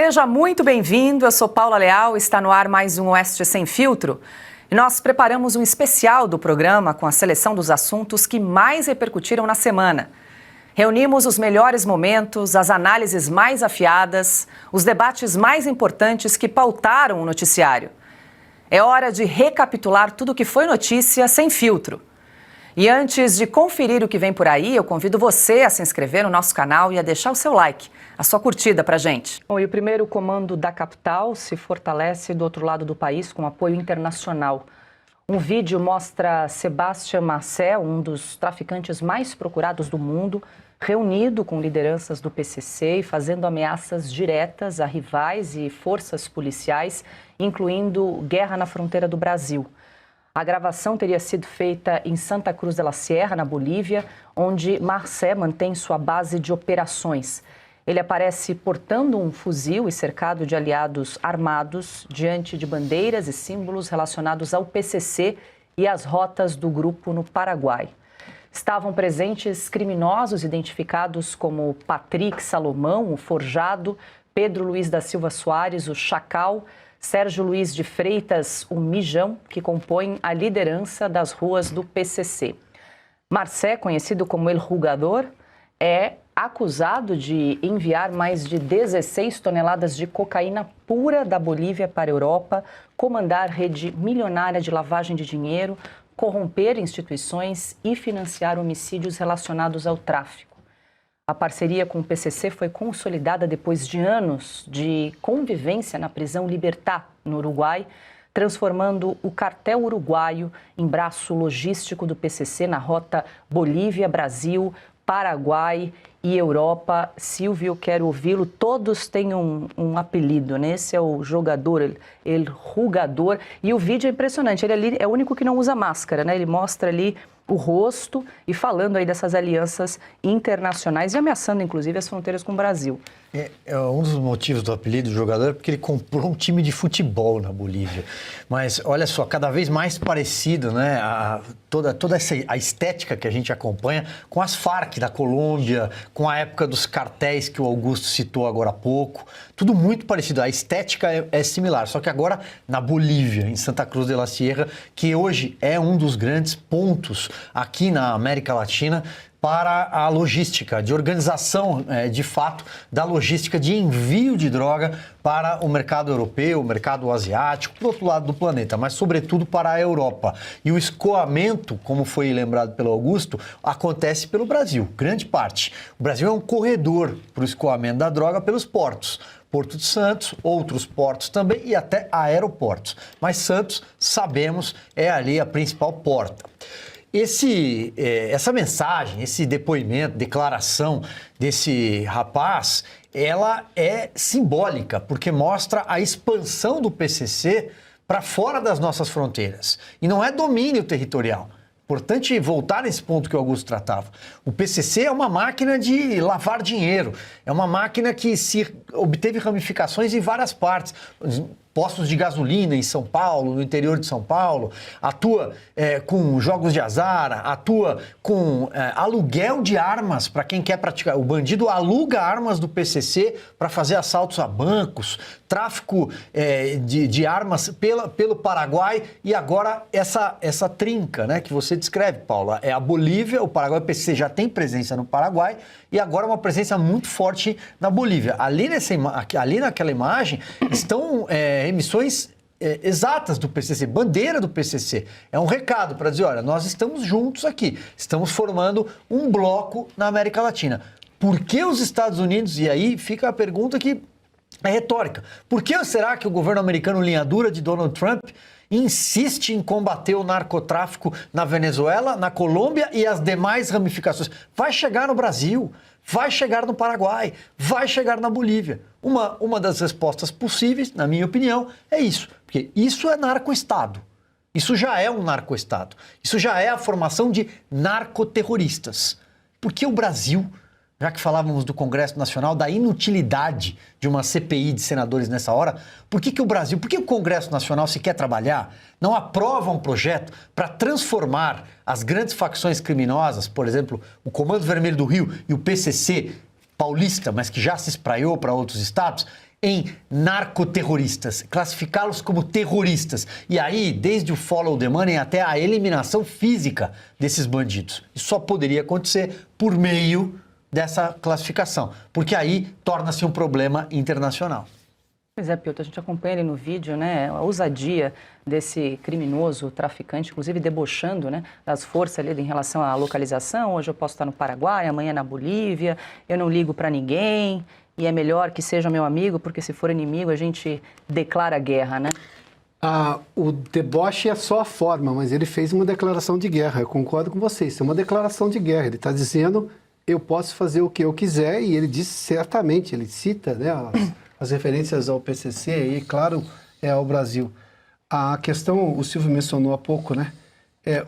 Seja muito bem-vindo, eu sou Paula Leal, está no ar mais um Oeste Sem Filtro. E nós preparamos um especial do programa com a seleção dos assuntos que mais repercutiram na semana. Reunimos os melhores momentos, as análises mais afiadas, os debates mais importantes que pautaram o noticiário. É hora de recapitular tudo o que foi notícia sem filtro. E antes de conferir o que vem por aí, eu convido você a se inscrever no nosso canal e a deixar o seu like, a sua curtida pra gente. Bom, e o primeiro comando da capital se fortalece do outro lado do país com apoio internacional. Um vídeo mostra Sébastien Marcet, um dos traficantes mais procurados do mundo, reunido com lideranças do PCC e fazendo ameaças diretas a rivais e forças policiais, incluindo guerra na fronteira do Brasil. A gravação teria sido feita em Santa Cruz de la Sierra, na Bolívia, onde Marcet mantém sua base de operações. Ele aparece portando um fuzil e cercado de aliados armados diante de bandeiras e símbolos relacionados ao PCC e às rotas do grupo no Paraguai. Estavam presentes criminosos identificados como Patrick Salomão, o Forjado, Pedro Luiz da Silva Soares, o Chacal, Sérgio Luiz de Freitas, o Mijão, que compõem a liderança das ruas do PCC. Marcet, conhecido como El Jugador, é acusado de enviar mais de 16 toneladas de cocaína pura da Bolívia para a Europa, comandar rede milionária de lavagem de dinheiro, corromper instituições e financiar homicídios relacionados ao tráfico. A parceria com o PCC foi consolidada depois de anos de convivência na prisão Libertad, no Uruguai, transformando o cartel uruguaio em braço logístico do PCC na rota Bolívia-Brasil, Paraguai e Europa. Silvio, quero ouvi-lo. Todos têm um apelido, né? Esse é o jogador, El Jugador. E o vídeo é impressionante. Ele ali é o único que não usa máscara, né? Ele mostra ali o rosto e falando aí dessas alianças internacionais e ameaçando, inclusive, as fronteiras com o Brasil. Um dos motivos do apelido do jogador é porque ele comprou um time de futebol na Bolívia. Mas, olha só, cada vez mais parecido, né? Toda essa a estética que a gente acompanha com as Farc da Colômbia, com a época dos cartéis que o Augusto citou agora há pouco. Tudo muito parecido. A estética é similar, só que agora na Bolívia, em Santa Cruz de la Sierra, que hoje é um dos grandes pontos aqui na América Latina para a logística, de organização, de fato, da logística de envio de droga para o mercado europeu, o mercado asiático, para o outro lado do planeta, mas sobretudo para a Europa. E o escoamento, como foi lembrado pelo Augusto, acontece pelo Brasil, grande parte. O Brasil é um corredor para o escoamento da droga pelos portos. Porto de Santos, outros portos também e até aeroportos. Mas Santos, sabemos, é ali a principal porta. Essa mensagem, esse depoimento, declaração desse rapaz, ela é simbólica, porque mostra a expansão do PCC para fora das nossas fronteiras. E não é domínio territorial. Importante voltar nesse ponto que o Augusto tratava. O PCC é uma máquina de lavar dinheiro, é uma máquina que se obteve ramificações em várias partes. Postos de gasolina em São Paulo, no interior de São Paulo, atua com jogos de azar, atua com aluguel de armas para quem quer praticar. O bandido aluga armas do PCC para fazer assaltos a bancos, tráfico de armas pelo Paraguai e agora essa trinca, né, que você descreve, Paula. É a Bolívia, o Paraguai, o PCC já tem presença no Paraguai e agora uma presença muito forte na Bolívia. Ali naquela imagem estão emissões exatas do PCC, bandeira do PCC. É um recado para dizer, olha, nós estamos juntos aqui, estamos formando um bloco na América Latina. Por que os Estados Unidos, e aí fica a pergunta que é retórica, por que será que o governo americano linha dura de Donald Trump insiste em combater o narcotráfico na Venezuela, na Colômbia e as demais ramificações? Vai chegar no Brasil, vai chegar no Paraguai, vai chegar na Bolívia. Uma das respostas possíveis, na minha opinião, é isso. Porque isso é narco-estado. Isso já é um narco-estado. Isso já é a formação de narcoterroristas. Porque o Brasil, já que falávamos do Congresso Nacional, da inutilidade de uma CPI de senadores nessa hora, por que o Congresso Nacional, se quer trabalhar, não aprova um projeto para transformar as grandes facções criminosas, por exemplo, o Comando Vermelho do Rio e o PCC paulista, mas que já se espraiou para outros estados, em narcoterroristas, classificá-los como terroristas. E aí, desde o follow the money até a eliminação física desses bandidos. Isso só poderia acontecer por meio dessa classificação, porque aí torna-se um problema internacional. Pois é, Piotr, a gente acompanha ali no vídeo, né, a ousadia desse criminoso traficante, inclusive debochando, né, das forças ali em relação à localização. Hoje eu posso estar no Paraguai, amanhã na Bolívia, eu não ligo para ninguém e é melhor que seja meu amigo, porque se for inimigo a gente declara guerra, né? O deboche é só a forma, mas ele fez uma declaração de guerra. Eu concordo com vocês, isso é uma declaração de guerra. Ele está dizendo, eu posso fazer o que eu quiser, e ele diz certamente, ele cita, né, as referências ao PCC e, claro, ao Brasil. A questão, o Silvio mencionou há pouco, né?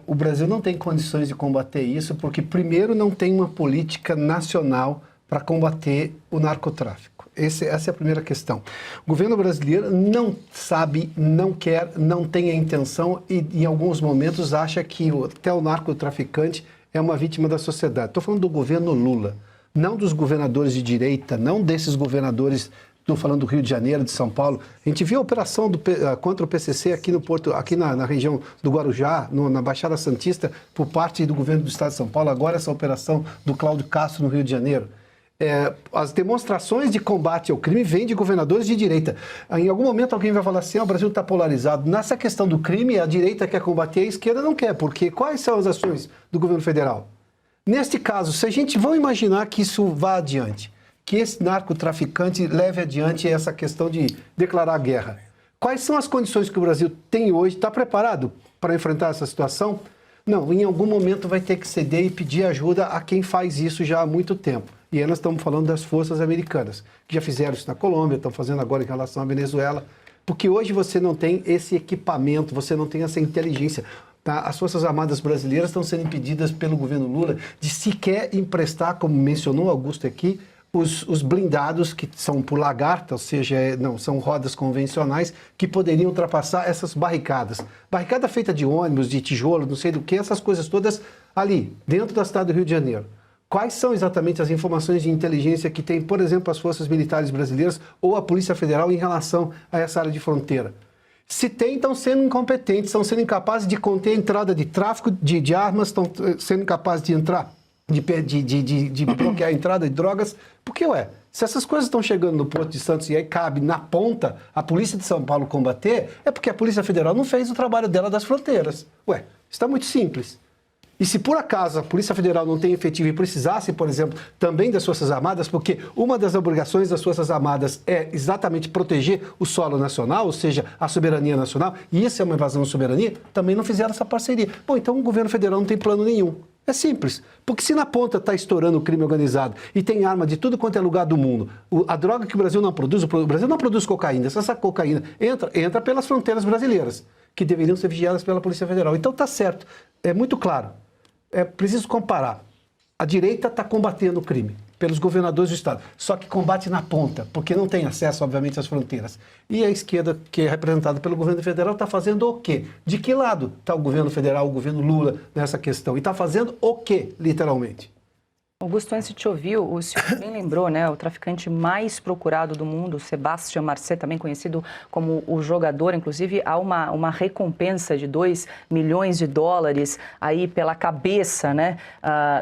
O Brasil não tem condições de combater isso porque, primeiro, não tem uma política nacional para combater o narcotráfico. Essa é a primeira questão. O governo brasileiro não sabe, não quer, não tem a intenção e, em alguns momentos, acha que até o narcotraficante é uma vítima da sociedade. Estou falando do governo Lula, não dos governadores de direita, não desses governadores. Estou falando do Rio de Janeiro, de São Paulo. A gente viu a operação contra o PCC aqui no Porto, aqui na região do Guarujá, na Baixada Santista, por parte do governo do Estado de São Paulo. Agora essa operação do Cláudio Castro no Rio de Janeiro. As demonstrações de combate ao crime vêm de governadores de direita. Em algum momento alguém vai falar assim, o Brasil está polarizado. Nessa questão do crime, a direita quer combater, a esquerda não quer. Porque quais são as ações do governo federal? Neste caso, se a gente vamos imaginar que isso vá adiante, que esse narcotraficante leve adiante essa questão de declarar guerra. Quais são as condições que o Brasil tem hoje? Está preparado para enfrentar essa situação? Não, em algum momento vai ter que ceder e pedir ajuda a quem faz isso já há muito tempo. E aí nós estamos falando das forças americanas, que já fizeram isso na Colômbia, estão fazendo agora em relação à Venezuela, porque hoje você não tem esse equipamento, você não tem essa inteligência. Tá? As Forças Armadas brasileiras estão sendo impedidas pelo governo Lula de sequer emprestar, como mencionou Augusto aqui, os blindados que são por lagarta, ou seja, não são rodas convencionais, que poderiam ultrapassar essas barricadas. Barricada feita de ônibus, de tijolo, não sei do que, essas coisas todas ali, dentro da cidade do Rio de Janeiro. Quais são exatamente as informações de inteligência que tem, por exemplo, as forças militares brasileiras ou a Polícia Federal em relação a essa área de fronteira? Se tem, estão sendo incompetentes, estão sendo incapazes de conter a entrada de tráfico de armas, estão sendo incapazes de entrar, de bloquear a entrada de drogas. Porque, se essas coisas estão chegando no Porto de Santos e aí cabe na ponta a Polícia de São Paulo combater, é porque a Polícia Federal não fez o trabalho dela das fronteiras. Isso está muito simples. E se por acaso a Polícia Federal não tem efetivo e precisasse, por exemplo, também das Forças Armadas, porque uma das obrigações das Forças Armadas é exatamente proteger o solo nacional, ou seja, a soberania nacional, e isso é uma invasão de soberania, também não fizeram essa parceria. Bom, então o governo federal não tem plano nenhum. É simples, porque se na ponta está estourando o crime organizado e tem arma de tudo quanto é lugar do mundo, a droga que o Brasil não produz, o Brasil não produz cocaína, se essa cocaína entra pelas fronteiras brasileiras, que deveriam ser vigiadas pela Polícia Federal. Então está certo, é muito claro. É preciso comparar. A direita está combatendo o crime pelos governadores do Estado, só que combate na ponta, porque não tem acesso, obviamente, às fronteiras. E a esquerda, que é representada pelo governo federal, está fazendo o quê? De que lado está o governo federal, o governo Lula nessa questão? E está fazendo o quê, literalmente? Augusto, antes de te ouvir, o senhor bem lembrou, né? O traficante mais procurado do mundo, Sebastião Marcet, também conhecido como o jogador. Inclusive, há uma recompensa de $2 milhões aí pela cabeça, né,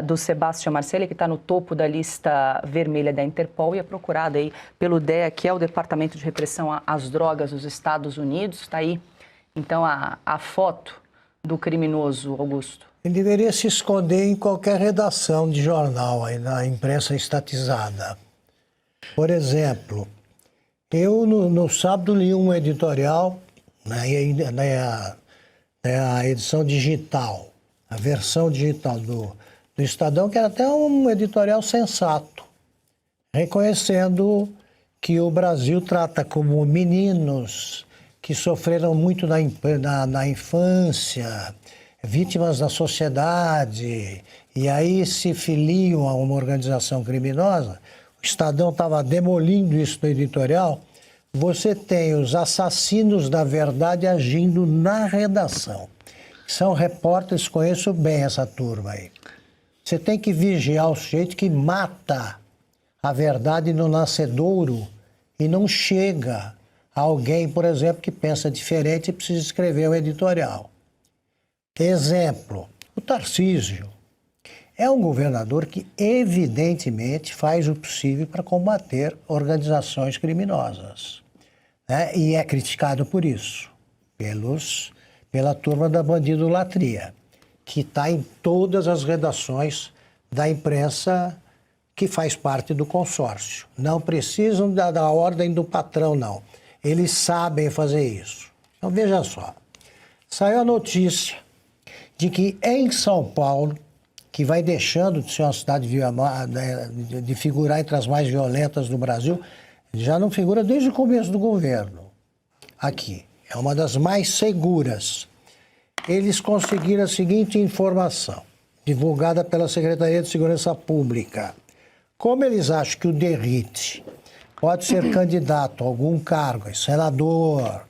do Sebastião Marcet, ele que está no topo da lista vermelha da Interpol e é procurado aí pelo DEA, que é o Departamento de Repressão às Drogas dos Estados Unidos. Está aí, então, a foto do criminoso, Augusto. Ele deveria se esconder em qualquer redação de jornal, aí na imprensa estatizada. Por exemplo, eu no sábado li um editorial, a edição digital, a versão digital do Estadão, que era até um editorial sensato, reconhecendo que o Brasil trata como meninos que sofreram muito na infância, vítimas da sociedade, e aí se filiam a uma organização criminosa. O Estadão estava demolindo isso no editorial. Você tem os assassinos da verdade agindo na redação. São repórteres, conheço bem essa turma aí. Você tem que vigiar o sujeito que mata a verdade no nascedouro e não chega a alguém, por exemplo, que pensa diferente e precisa escrever um editorial. Exemplo, o Tarcísio é um governador que evidentemente faz o possível para combater organizações criminosas, né? E é criticado por isso, pela turma da bandidolatria, que está em todas as redações da imprensa que faz parte do consórcio. Não precisam da ordem do patrão, não. Eles sabem fazer isso. Então, veja só. Saiu a notícia de que em São Paulo, que vai deixando de ser uma cidade de figurar entre as mais violentas do Brasil, já não figura desde o começo do governo. Aqui. É uma das mais seguras. Eles conseguiram a seguinte informação, divulgada pela Secretaria de Segurança Pública. Como eles acham que o Derrite pode ser candidato a algum cargo, senador,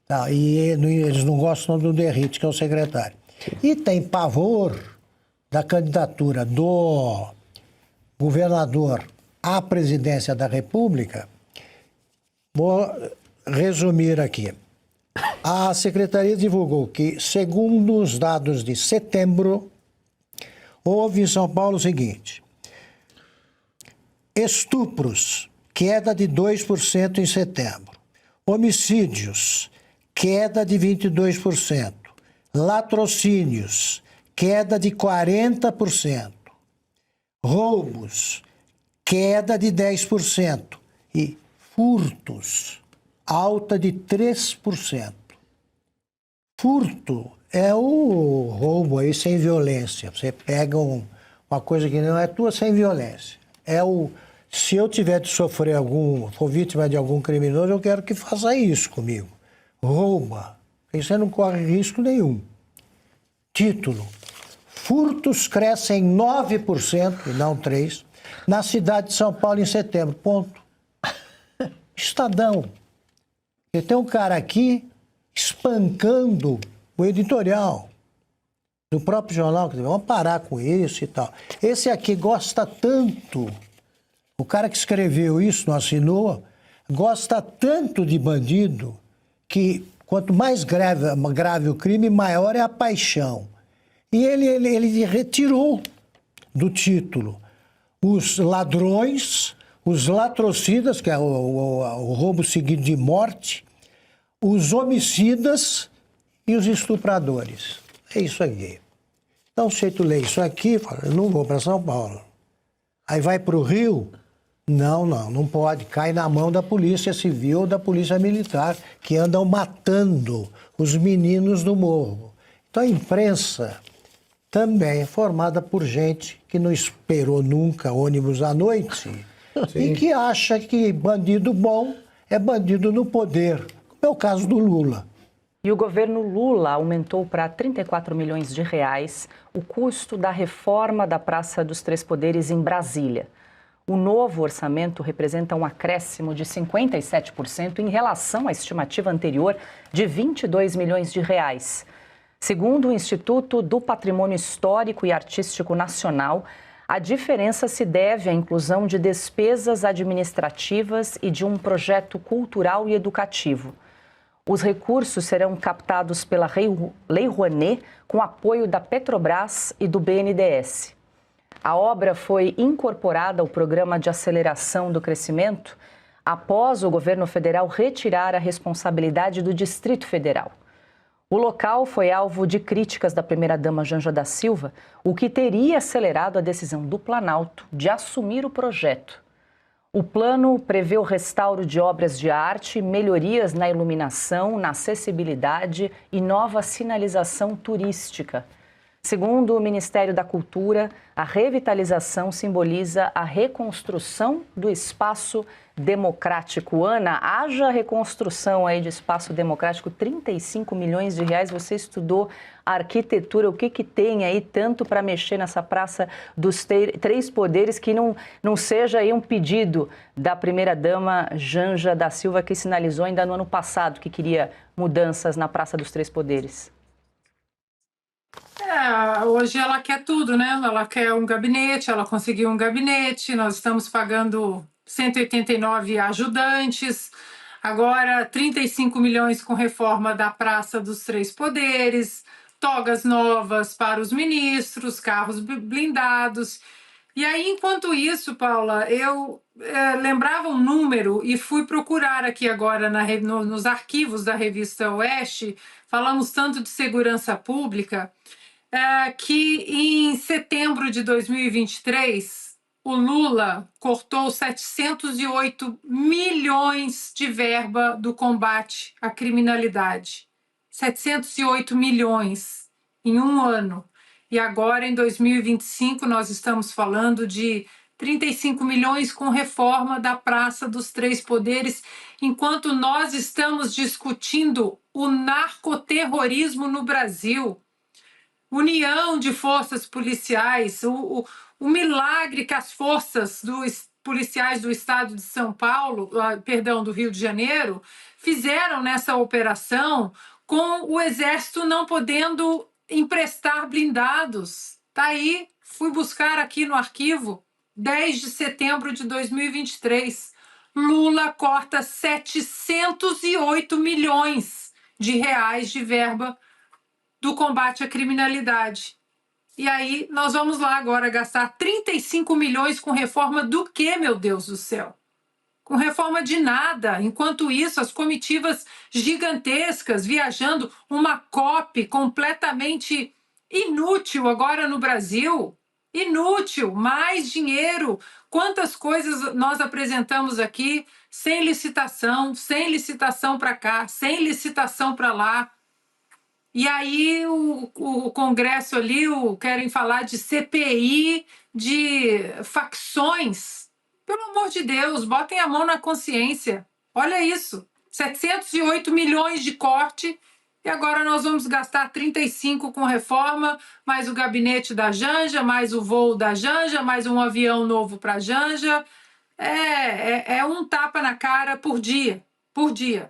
tá, e eles não gostam do Derrite, que é o secretário, e tem pavor da candidatura do governador à presidência da República, vou resumir aqui. A Secretaria divulgou que, segundo os dados de setembro, houve em São Paulo o seguinte: estupros, queda de 2% em setembro. Homicídios, queda de 22%. Latrocínios, queda de 40%. Roubos, queda de 10%. E furtos, alta de 3%. Furto é o roubo aí sem violência. Você pega uma coisa que não é tua sem violência. Se eu tiver de sofrer for vítima de algum criminoso, eu quero que faça isso comigo. Rouba. Aí você não corre risco nenhum. Título. Furtos crescem 9%, e não 3%, na cidade de São Paulo em setembro. Ponto. Estadão. E tem um cara aqui espancando o editorial do próprio jornal, que vamos parar com isso e tal. Esse aqui gosta tanto, o cara que escreveu isso, não assinou, gosta tanto de bandido que quanto mais grave o crime, maior é a paixão. E ele retirou do título os ladrões, os latrocidas, que é o roubo seguido de morte, os homicidas e os estupradores. É isso aqui. Então, se tu lê isso aqui, fala, eu não vou para São Paulo. Aí vai para o Rio, não pode. Cai na mão da Polícia Civil ou da Polícia Militar, que andam matando os meninos do morro. Então, a imprensa também é formada por gente que não esperou nunca ônibus à noite e que acha que bandido bom é bandido no poder. É o caso do Lula. E o governo Lula aumentou para 34 milhões de reais o custo da reforma da Praça dos Três Poderes em Brasília. O novo orçamento representa um acréscimo de 57% em relação à estimativa anterior de 22 milhões de reais. Segundo o Instituto do Patrimônio Histórico e Artístico Nacional, a diferença se deve à inclusão de despesas administrativas e de um projeto cultural e educativo. Os recursos serão captados pela Lei Rouanet, com apoio da Petrobras e do BNDES. A obra foi incorporada ao Programa de Aceleração do Crescimento após o governo federal retirar a responsabilidade do Distrito Federal. O local foi alvo de críticas da primeira-dama Janja da Silva, o que teria acelerado a decisão do Planalto de assumir o projeto. O plano prevê o restauro de obras de arte, melhorias na iluminação, na acessibilidade e nova sinalização turística. Segundo o Ministério da Cultura, a revitalização simboliza a reconstrução do espaço democrático. Ana, haja reconstrução aí de espaço democrático, 35 milhões de reais. Você estudou arquitetura, o que tem aí tanto para mexer nessa Praça dos Três Poderes que não seja aí um pedido da primeira-dama Janja da Silva, que sinalizou ainda no ano passado que queria mudanças na Praça dos Três Poderes? Hoje ela quer tudo, né? Ela quer um gabinete, ela conseguiu um gabinete, nós estamos pagando 189 ajudantes, agora 35 milhões com reforma da Praça dos Três Poderes, togas novas para os ministros, carros blindados. E aí, enquanto isso, Paula, eu lembrava um número e fui procurar aqui agora nos arquivos da revista Oeste, falamos tanto de segurança pública, que em setembro de 2023, o Lula cortou 708 milhões de verba do combate à criminalidade. 708 milhões em um ano. E agora, em 2025, nós estamos falando de 35 milhões com reforma da Praça dos Três Poderes, enquanto nós estamos discutindo o narcoterrorismo no Brasil. União de forças policiais, o milagre que as forças policiais do estado de São Paulo, do Rio de Janeiro, fizeram nessa operação, com o Exército não podendo emprestar blindados. Tá aí, fui buscar aqui no arquivo, 10 de setembro de 2023. Lula corta 708 milhões de reais de verba do combate à criminalidade. E aí, nós vamos lá agora gastar 35 milhões com reforma do quê, meu Deus do céu? Com reforma de nada. Enquanto isso, as comitivas gigantescas viajando, uma COP completamente inútil agora no Brasil. Inútil, mais dinheiro. Quantas coisas nós apresentamos aqui sem licitação para cá, sem licitação para lá. E aí o Congresso ali querem falar de CPI, de facções. Pelo amor de Deus, botem a mão na consciência. Olha isso, 708 milhões de corte e agora nós vamos gastar 35 com reforma, mais o gabinete da Janja, mais o voo da Janja, mais um avião novo para a Janja. É um tapa na cara por dia, por dia.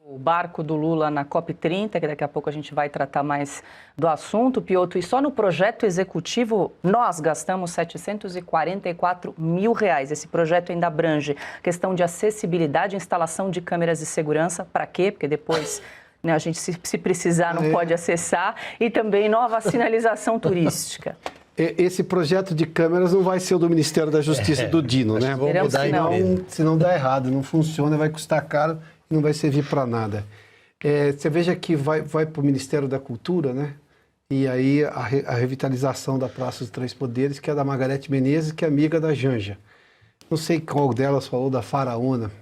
O barco do Lula na COP30, que daqui a pouco a gente vai tratar mais do assunto, Piotr, e só no projeto executivo nós gastamos 744 mil reais. Esse projeto ainda abrange questão de acessibilidade, instalação de câmeras de segurança, para quê? Porque depois a gente, se precisar, não pode acessar, e também nova sinalização turística. Esse projeto de câmeras não vai ser o do Ministério da Justiça do Dino, né? Vamos mudar senão dá errado, não funciona, vai custar caro. Não vai servir para nada. Você veja que vai para o Ministério da Cultura, né? E aí a revitalização da Praça dos Três Poderes, que é da Margarete Menezes, que é amiga da Janja. Não sei qual delas falou da Faraona,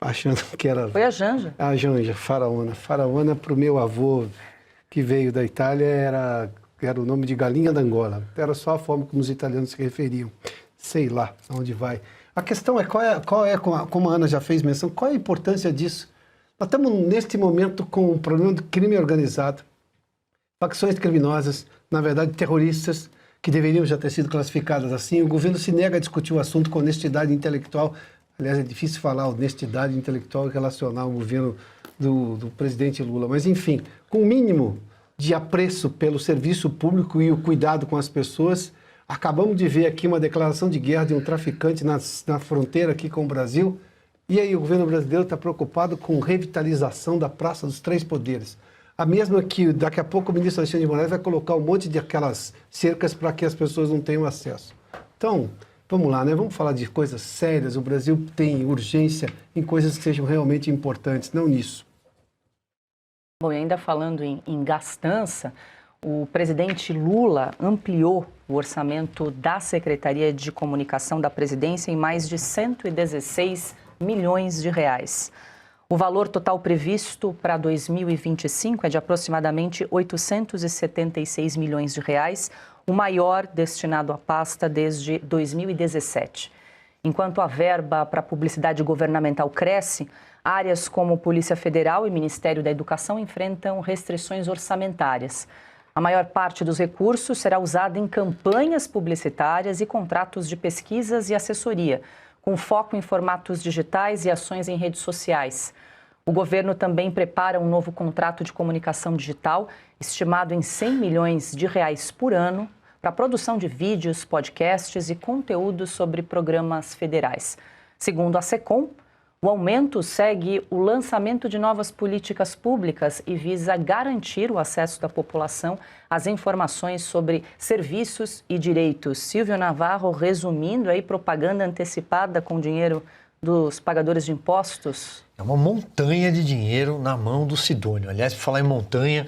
achando que era... Foi a Janja. A Janja, Faraona. Faraona, para o meu avô, que veio da Itália, era o nome de galinha da Angola. Era só a forma como os italianos se referiam. Sei lá aonde vai. A questão é como a Ana já fez menção, qual é a importância disso? Nós estamos, neste momento, com um problema do crime organizado, facções criminosas, na verdade, terroristas, que deveriam já ter sido classificadas assim. O governo se nega a discutir o assunto com honestidade intelectual. Aliás, é difícil falar honestidade intelectual e relacionar ao governo do presidente Lula. Mas, enfim, com o mínimo de apreço pelo serviço público e o cuidado com as pessoas, acabamos de ver aqui uma declaração de guerra de um traficante na fronteira aqui com o Brasil. E aí o governo brasileiro está preocupado com revitalização da Praça dos Três Poderes. A mesma que daqui a pouco o ministro Alexandre de Moraes vai colocar um monte de aquelas cercas para que as pessoas não tenham acesso. Então, vamos lá, né? Vamos falar de coisas sérias. O Brasil tem urgência em coisas que sejam realmente importantes, não nisso. Bom, e ainda falando em gastança, o presidente Lula ampliou o orçamento da Secretaria de Comunicação da Presidência em mais de 116 milhões de reais. O valor total previsto para 2025 é de aproximadamente 876 milhões de reais, o maior destinado à pasta desde 2017. Enquanto a verba para publicidade governamental cresce, áreas como Polícia Federal e Ministério da Educação enfrentam restrições orçamentárias. A maior parte dos recursos será usada em campanhas publicitárias e contratos de pesquisas e assessoria, com foco em formatos digitais e ações em redes sociais. O governo também prepara um novo contrato de comunicação digital, estimado em 100 milhões de reais por ano, para a produção de vídeos, podcasts e conteúdos sobre programas federais. Segundo a SECOM, o aumento segue o lançamento de novas políticas públicas e visa garantir o acesso da população às informações sobre serviços e direitos. Silvio Navarro, resumindo aí, propaganda antecipada com dinheiro dos pagadores de impostos. É uma montanha de dinheiro na mão do Sidônio. Aliás, por falar em montanha,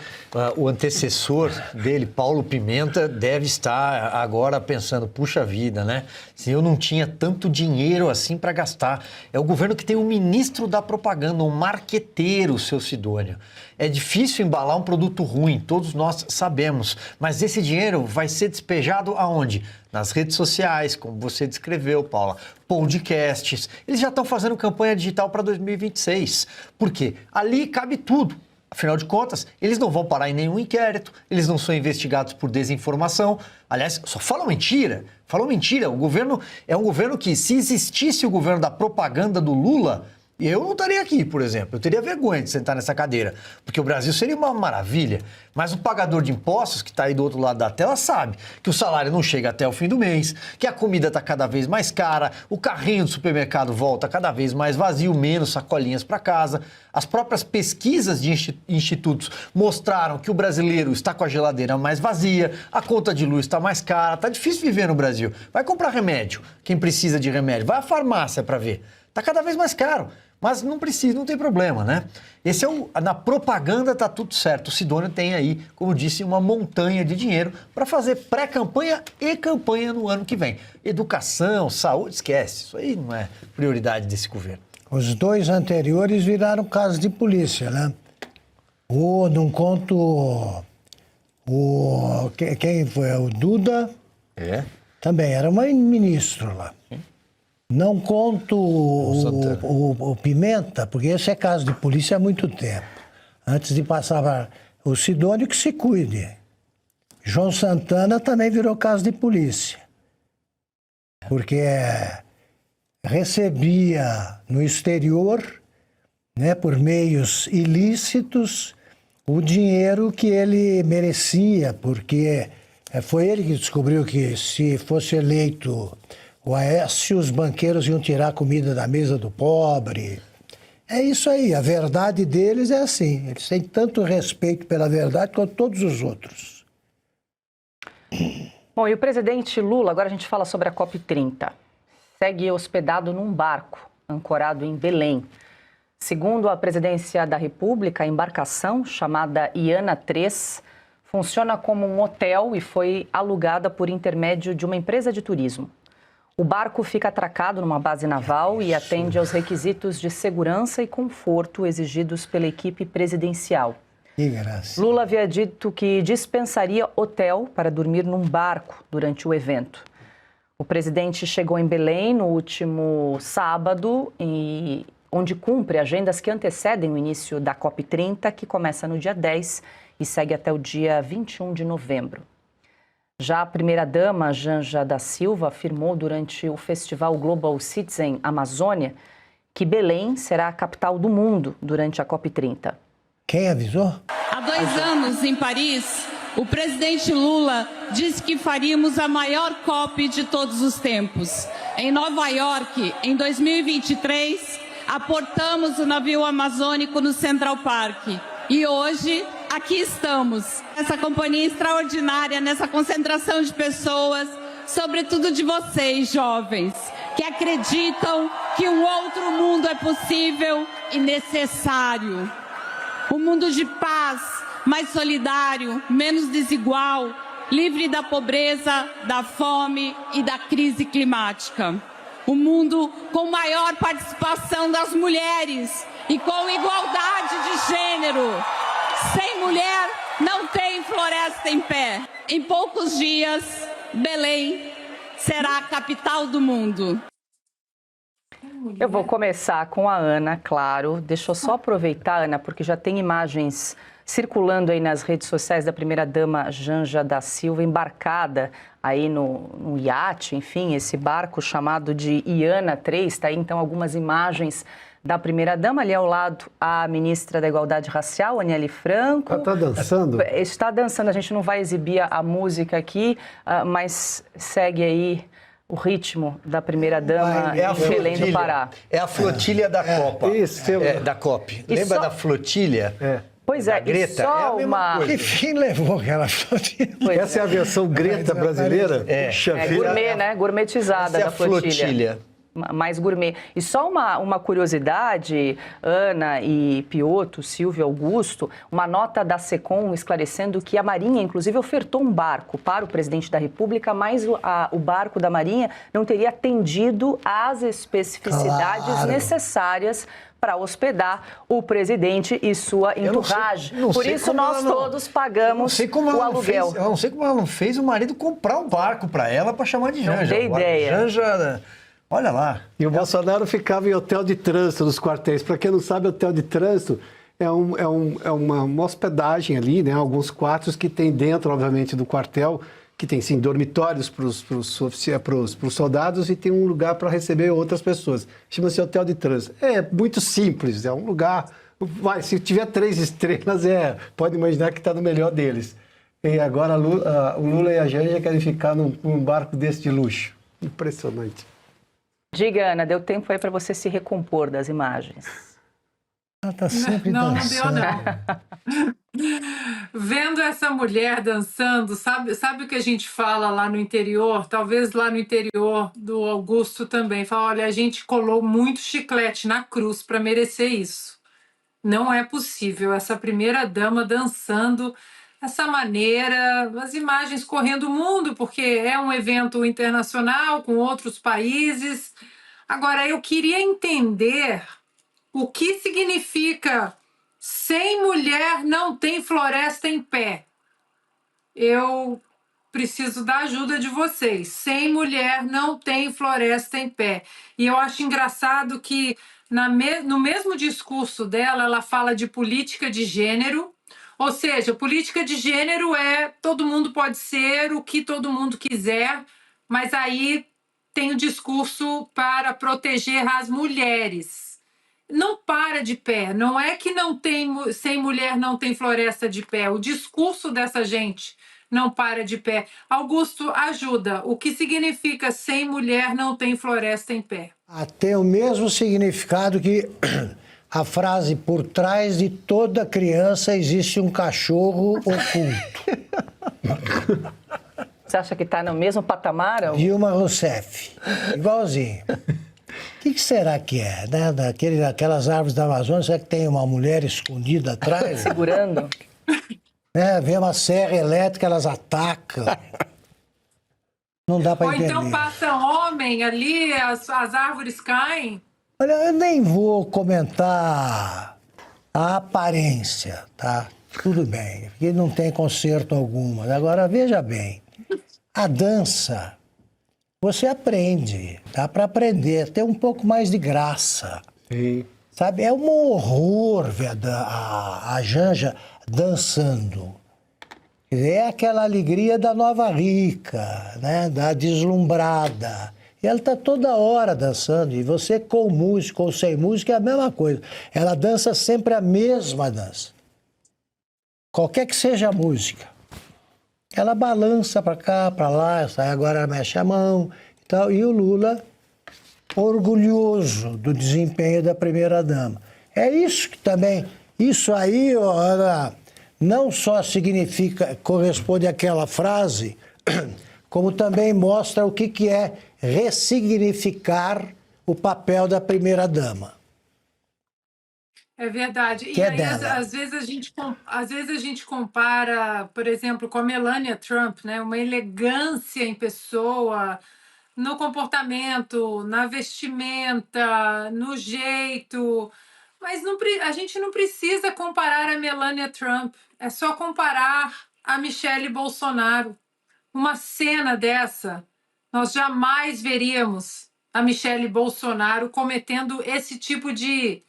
o antecessor dele, Paulo Pimenta, deve estar agora pensando, puxa vida, né? Se eu não tinha tanto dinheiro assim para gastar. É o governo que tem um ministro da propaganda, um marqueteiro, seu Sidônio. É difícil embalar um produto ruim, todos nós sabemos. Mas esse dinheiro vai ser despejado aonde? Nas redes sociais, como você descreveu, Paula, podcasts. Eles já estão fazendo campanha digital para 2026. Por quê? Ali cabe tudo. Afinal de contas, eles não vão parar em nenhum inquérito, eles não são investigados por desinformação. Aliás, só falam mentira. Falam mentira. O governo é um governo que, se existisse o governo da propaganda do Lula, eu não estaria aqui, por exemplo. Eu teria vergonha de sentar nessa cadeira, porque o Brasil seria uma maravilha. Mas o pagador de impostos, que está aí do outro lado da tela, sabe que o salário não chega até o fim do mês, que a comida está cada vez mais cara, o carrinho do supermercado volta cada vez mais vazio, menos sacolinhas para casa. As próprias pesquisas de institutos mostraram que o brasileiro está com a geladeira mais vazia, a conta de luz está mais cara, está difícil viver no Brasil. Vai comprar remédio, quem precisa de remédio, vai à farmácia para ver. Está cada vez mais caro. Mas não precisa, não tem problema, né? Esse é na propaganda tá tudo certo. O Sidônio tem aí, como disse, uma montanha de dinheiro para fazer pré-campanha e campanha no ano que vem. Educação, saúde, esquece. Isso aí não é prioridade desse governo. Os dois anteriores viraram casos de polícia, né? Não conto quem foi? O Duda. Também era um ministro lá. Não conto o Pimenta, porque esse é caso de polícia há muito tempo. Antes de passar para o Sidônio, que se cuide. João Santana também virou caso de polícia. Porque recebia no exterior, né, por meios ilícitos, o dinheiro que ele merecia, porque foi ele que descobriu que, se fosse eleito o Aécio, os banqueiros iam tirar a comida da mesa do pobre. É isso aí, a verdade deles é assim. Eles têm tanto respeito pela verdade quanto todos os outros. Bom, e o presidente Lula, agora a gente fala sobre a COP30, segue hospedado num barco ancorado em Belém. Segundo a presidência da República, a embarcação, chamada Iana 3, funciona como um hotel e foi alugada por intermédio de uma empresa de turismo. O barco fica atracado numa base naval e atende aos requisitos de segurança e conforto exigidos pela equipe presidencial. Que graça. Lula havia dito que dispensaria hotel para dormir num barco durante o evento. O presidente chegou em Belém no último sábado, onde cumpre agendas que antecedem o início da COP30, que começa no dia 10 e segue até o dia 21 de novembro. Já a primeira-dama, Janja da Silva, afirmou durante o festival Global Citizen Amazônia que Belém será a capital do mundo durante a COP30. Quem avisou? Há 2 anos, em Paris, o presidente Lula disse que faríamos a maior COP de todos os tempos. Em Nova York, em 2023, aportamos o navio amazônico no Central Park. E hoje, aqui estamos, essa companhia extraordinária, nessa concentração de pessoas, sobretudo de vocês, jovens, que acreditam que um outro mundo é possível e necessário. Um mundo de paz, mais solidário, menos desigual, livre da pobreza, da fome e da crise climática. Um mundo com maior participação das mulheres e com igualdade de gênero. Sem mulher, não tem floresta em pé. Em poucos dias, Belém será a capital do mundo. Eu vou começar com a Ana, claro. Deixa eu só aproveitar, Ana, porque já tem imagens circulando aí nas redes sociais da primeira-dama Janja da Silva, embarcada aí no iate, enfim, esse barco chamado de Iana 3. Está aí, então, algumas imagens da primeira-dama, ali ao lado a ministra da Igualdade Racial, Aniele Franco. Ela está dançando? Está dançando, a gente não vai exibir a música aqui, mas segue aí o ritmo da primeira-dama em Belém do Pará. É a flotilha da Copa. Isso, da COP. Lembra da flotilha? Pois é, Greta, e só é a mesma uma... coisa. Que fim levou aquela flotilha? Essa é a versão Greta brasileira? Puxa É vida. gourmet, né? Gourmetizada Essa é da a flotilha. Mais gourmet. E só uma curiosidade, Ana e Piotto, Silvio Augusto, uma nota da SECOM esclarecendo que a Marinha, inclusive, ofertou um barco para o presidente da República, mas o barco da Marinha não teria atendido às especificidades necessárias para hospedar o presidente e sua entourage. Por isso, nós todos pagamos o aluguel. Eu não sei como ela não fez o marido comprar um barco para ela para chamar de Janja. Não dei ideia. Janja, olha lá. E o Bolsonaro ficava em hotel de trânsito nos quartéis. Para quem não sabe, hotel de trânsito é uma hospedagem ali, né? Alguns quartos que tem dentro, obviamente, do quartel, que tem, sim, dormitórios para os soldados e tem um lugar para receber outras pessoas. Chama-se hotel de trânsito. É muito simples, é um lugar... se tiver 3 estrelas, pode imaginar que está no melhor deles. E agora o Lula e a Janja querem ficar num barco desse de luxo. Impressionante. Diga, Ana, deu tempo aí para você se recompor das imagens? Ela está sempre Não dançando. deu, não. Vendo essa mulher dançando, sabe o que a gente fala lá no interior? Talvez lá no interior do Augusto também. Fala, olha, a gente colou muito chiclete na cruz para merecer isso. Não é possível essa primeira-dama dançando dessa maneira, as imagens correndo o mundo, porque é um evento internacional com outros países. Agora, eu queria entender o que significa sem mulher não tem floresta em pé. Eu preciso da ajuda de vocês. Sem mulher não tem floresta em pé. E eu acho engraçado que no mesmo discurso dela, ela fala de política de gênero. Ou seja, política de gênero todo mundo pode ser o que todo mundo quiser, mas aí tem o discurso para proteger as mulheres. Não para de pé, não é que não tem, sem mulher não tem floresta de pé, o discurso dessa gente não para de pé. Augusto, ajuda, o que significa sem mulher não tem floresta em pé? Tem o mesmo significado que a frase por trás de toda criança existe um cachorro oculto. Você acha que está no mesmo patamar? Dilma Rousseff, igualzinho. O que será que é, né? Daquelas árvores da Amazônia, será que tem uma mulher escondida atrás? Segurando? Vê uma serra elétrica, elas atacam. Não dá para entender. Ou então passa homem ali, as árvores caem? Olha, eu nem vou comentar a aparência, tá? Tudo bem, porque não tem conserto algum. Agora, veja bem, a dança... Você aprende, dá para aprender, ter um pouco mais de graça. Sim. Sabe, é um horror ver a Janja dançando. É aquela alegria da nova rica, né? Da deslumbrada. E ela está toda hora dançando, e você com música ou sem música é a mesma coisa. Ela dança sempre a mesma dança. Qualquer que seja a música. Ela balança para cá, para lá, sai agora mexe a mão e tal. E o Lula, orgulhoso do desempenho da primeira-dama. É isso que também, isso aí, Ana, não só corresponde àquela frase, como também mostra o que é ressignificar o papel da primeira-dama. É verdade. Que e é aí, dela. às vezes a gente compara, por exemplo, com a Melania Trump, né? Uma elegância em pessoa, no comportamento, na vestimenta, no jeito. Mas a gente não precisa comparar a Melania Trump. É só comparar a Michelle Bolsonaro. Uma cena dessa, nós jamais veríamos a Michelle Bolsonaro cometendo esse tipo de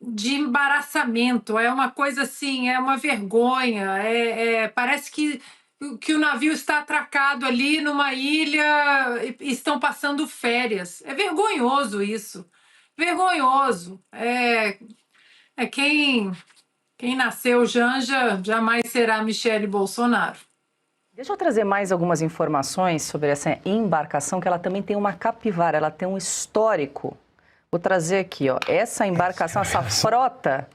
embaraçamento, é uma coisa assim, é uma vergonha, parece que o navio está atracado ali numa ilha e estão passando férias. É vergonhoso isso. vergonhoso. Quem nasceu Janja jamais será Michele Bolsonaro. Deixa eu trazer mais algumas informações sobre essa embarcação, que ela também tem uma capivara, ela tem um histórico. Vou trazer aqui, ó. Essa embarcação, essa frota,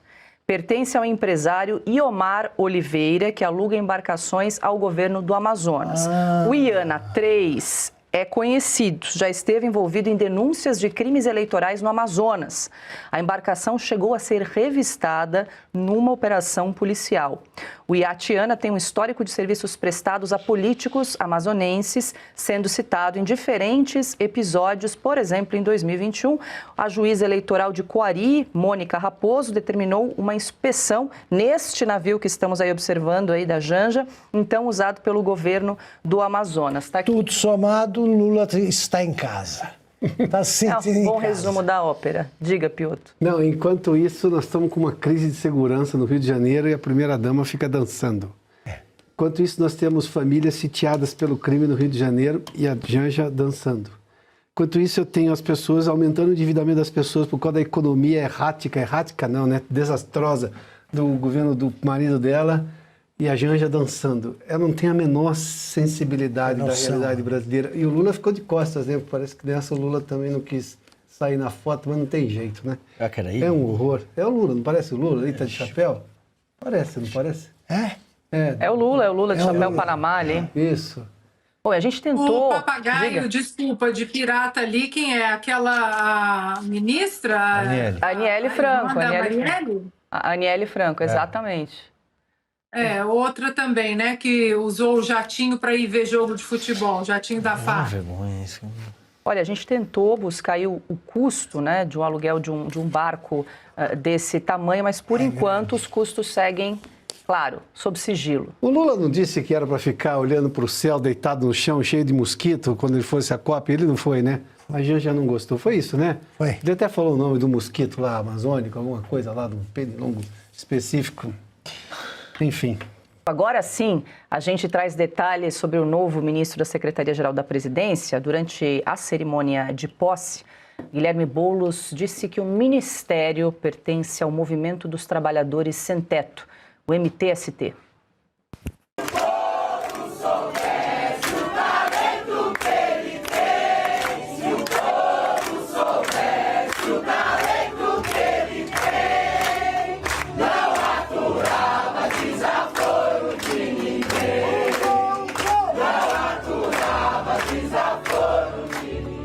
pertence ao empresário Iomar Oliveira, que aluga embarcações ao governo do Amazonas. O Iana 3 é conhecido, já esteve envolvido em denúncias de crimes eleitorais no Amazonas. A embarcação chegou a ser revistada numa operação policial. O iate Iana tem um histórico de serviços prestados a políticos amazonenses, sendo citado em diferentes episódios. Por exemplo, em 2021, a juíza eleitoral de Coari, Mônica Raposo, determinou uma inspeção neste navio que estamos aí observando aí da Janja, então usado pelo governo do Amazonas. Tá aqui. Tudo somado, Lula está em casa. Está se sentindo um bom em casa. resumo da ópera. Diga, Piotr. Não, enquanto isso, nós estamos com uma crise de segurança no Rio de Janeiro e a primeira-dama fica dançando. Enquanto isso, nós temos famílias sitiadas pelo crime no Rio de Janeiro e a Janja dançando. Enquanto isso, eu tenho as pessoas aumentando o endividamento das pessoas por causa da economia errática não, né? Desastrosa do governo do marido dela. E a Janja dançando. Ela não tem a menor sensibilidade da realidade brasileira. E o Lula ficou de costas, né? Parece que nessa o Lula também não quis sair na foto, mas não tem jeito, né? É um horror. É o Lula, não parece o Lula? Ele tá de chapéu? Parece, não parece? É o Lula de chapéu Panamá ali. Isso. Pô, a gente tentou... O papagaio, desculpa, de pirata ali, quem é? Aquela ministra? Aniele Franco. Aniele? A Aniele Franco, exatamente. Outra também, né, que usou o jatinho para ir ver jogo de futebol, jatinho da Farc. Olha, a gente tentou buscar aí o custo, né, de um aluguel de um barco desse tamanho, mas por enquanto os custos seguem, claro, sob sigilo. O Lula não disse que era para ficar olhando para o céu, deitado no chão, cheio de mosquito, quando ele fosse a COP? Ele não foi, né? A Janja não gostou. Foi isso, né? Foi. Ele até falou o nome do mosquito lá, amazônico, alguma coisa lá, de um pernilongo específico. Enfim. Agora sim, a gente traz detalhes sobre o novo ministro da Secretaria-Geral da Presidência. Durante a cerimônia de posse, Guilherme Boulos disse que o ministério pertence ao Movimento dos Trabalhadores Sem Teto, o MTST.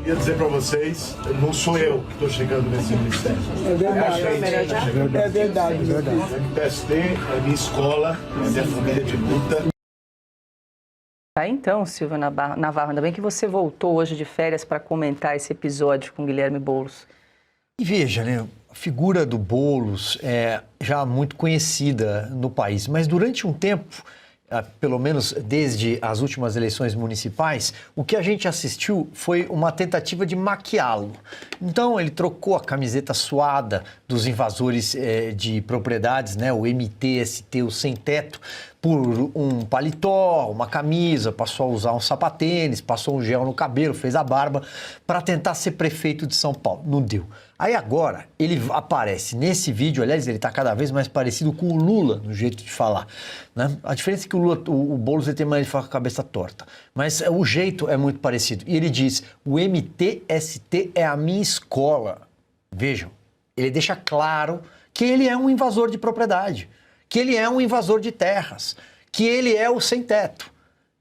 Queria dizer para vocês, não sou eu que estou chegando nesse ministério. É verdade. É verdade. O PST é minha escola, é minha família de luta. Tá, então, Silvia Navarro, ainda bem que você voltou hoje de férias para comentar esse episódio com Guilherme Boulos. E veja, né, a figura do Boulos é já muito conhecida no país, mas durante um tempo, pelo menos desde as últimas eleições municipais, o que a gente assistiu foi uma tentativa de maquiá-lo. Então, ele trocou a camiseta suada dos invasores de propriedades, né, o MTST, o sem teto, por um paletó, uma camisa, passou a usar um sapatênis, passou um gel no cabelo, fez a barba, para tentar ser prefeito de São Paulo. Não deu. Aí agora, ele aparece nesse vídeo, aliás, ele está cada vez mais parecido com o Lula, no jeito de falar, né? A diferença é que o Boulos ele tem mais de falar com a cabeça torta, mas o jeito é muito parecido. E ele diz, o MTST é a minha escola. Vejam, ele deixa claro que ele é um invasor de propriedade, que ele é um invasor de terras, que ele é o sem-teto.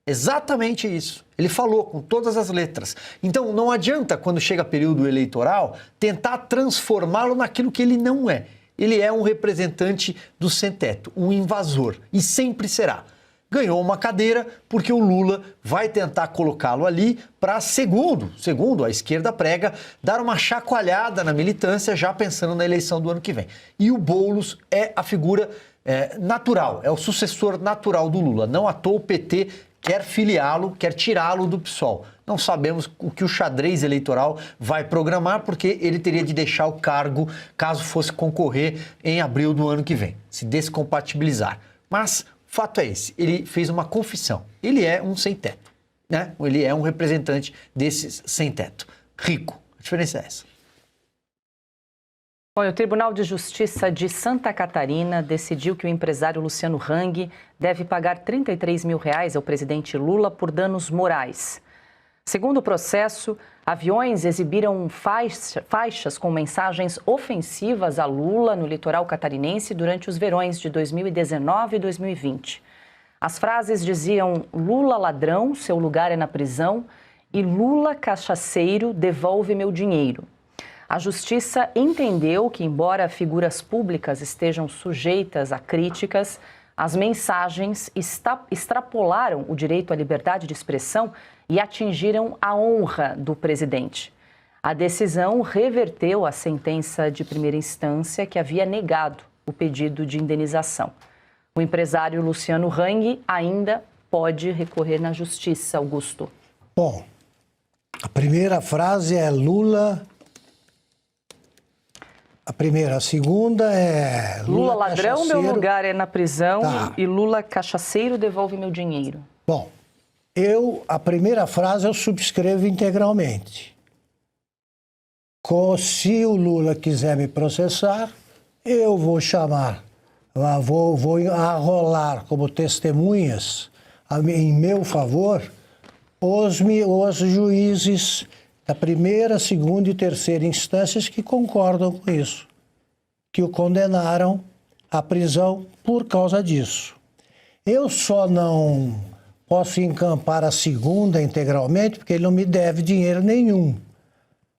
Exatamente isso. Ele falou com todas as letras. Então, não adianta, quando chega período eleitoral, tentar transformá-lo naquilo que ele não é. Ele é um representante do sem-teto, um invasor, e sempre será. Ganhou uma cadeira porque o Lula vai tentar colocá-lo ali para, segundo a esquerda prega, dar uma chacoalhada na militância, já pensando na eleição do ano que vem. E o Boulos é a figura natural, é o sucessor natural do Lula. Não à toa o PT quer filiá-lo, quer tirá-lo do PSOL. Não sabemos o que o xadrez eleitoral vai programar, porque ele teria de deixar o cargo caso fosse concorrer em abril do ano que vem, se descompatibilizar. Mas o fato é esse, ele fez uma confissão. Ele é um sem-teto, né? Ele é um representante desses sem-teto. Rico. A diferença é essa. Bom, o Tribunal de Justiça de Santa Catarina decidiu que o empresário Luciano Hang deve pagar R$33 mil ao presidente Lula por danos morais. Segundo o processo, aviões exibiram faixas com mensagens ofensivas a Lula no litoral catarinense durante os verões de 2019 e 2020. As frases diziam: Lula ladrão, seu lugar é na prisão, e Lula cachaceiro, devolve meu dinheiro. A Justiça entendeu que, embora figuras públicas estejam sujeitas a críticas, as mensagens extrapolaram o direito à liberdade de expressão e atingiram a honra do presidente. A decisão reverteu a sentença de primeira instância que havia negado o pedido de indenização. O empresário Luciano Hang ainda pode recorrer na Justiça, Augusto. Bom, a primeira frase é Lula... A primeira, a segunda é... Lula ladrão, meu lugar é na prisão, tá. E Lula cachaceiro, devolve meu dinheiro. Bom, a primeira frase eu subscrevo integralmente. Se o Lula quiser me processar, eu vou chamar, vou arrolar como testemunhas em meu favor os juízes da primeira, segunda e terceira instâncias que concordam com isso, que o condenaram à prisão por causa disso. Eu só não posso encampar a segunda integralmente porque ele não me deve dinheiro nenhum.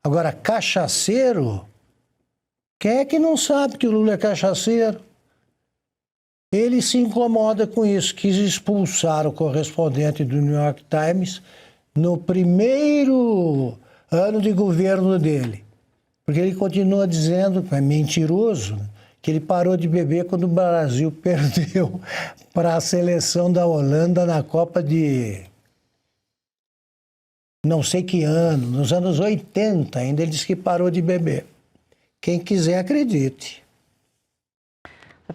Agora, cachaceiro, quem é que não sabe que o Lula é cachaceiro? Ele se incomoda com isso, quis expulsar o correspondente do New York Times no primeiro ano de governo dele. Porque ele continua dizendo, é mentiroso, que ele parou de beber quando o Brasil perdeu para a seleção da Holanda na Copa de não sei que ano, nos anos 80 ainda, ele disse que parou de beber. Quem quiser, acredite.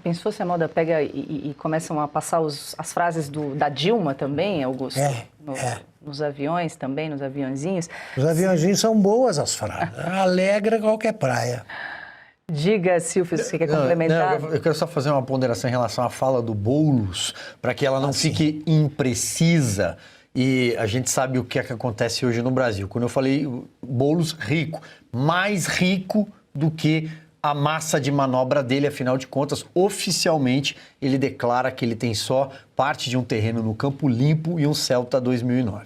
Pensou se a moda pega e começam a passar as frases da Dilma também, Augusto? Nos aviões também, nos aviãozinhos? Os aviãozinhos são boas as frases. Alegra qualquer praia. Diga, Silvio, se você quer complementar. Eu quero só fazer uma ponderação em relação à fala do Boulos, para que ela não fique imprecisa. E a gente sabe o que é que acontece hoje no Brasil. Quando eu falei Boulos rico, mais rico do que a massa de manobra dele, afinal de contas, oficialmente, ele declara que ele tem só parte de um terreno no Campo Limpo e um Celta 2009.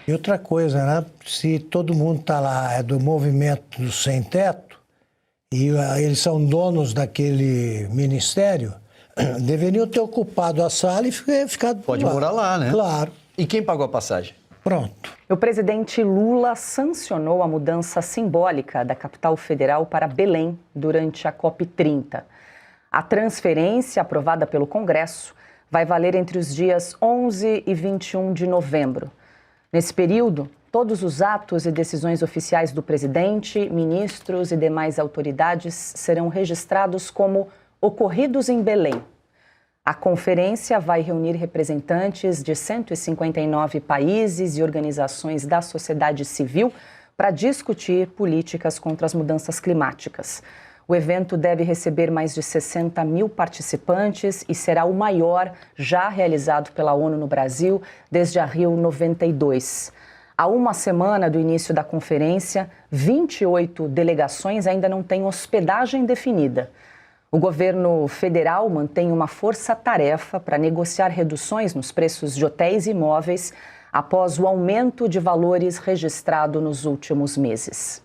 E outra coisa, né? Se todo mundo está lá, é do movimento do Sem Teto, e eles são donos daquele ministério, deveriam ter ocupado a sala e ficado Pode morar lá, né? Claro. E quem pagou a passagem? Pronto. O presidente Lula sancionou a mudança simbólica da capital federal para Belém durante a COP30. A transferência, aprovada pelo Congresso, vai valer entre os dias 11 e 21 de novembro. Nesse período, todos os atos e decisões oficiais do presidente, ministros e demais autoridades serão registrados como ocorridos em Belém. A conferência vai reunir representantes de 159 países e organizações da sociedade civil para discutir políticas contra as mudanças climáticas. O evento deve receber mais de 60 mil participantes e será o maior já realizado pela ONU no Brasil desde a Rio 92. Há uma semana do início da conferência, 28 delegações ainda não têm hospedagem definida. O governo federal mantém uma força-tarefa para negociar reduções nos preços de hotéis e imóveis após o aumento de valores registrado nos últimos meses.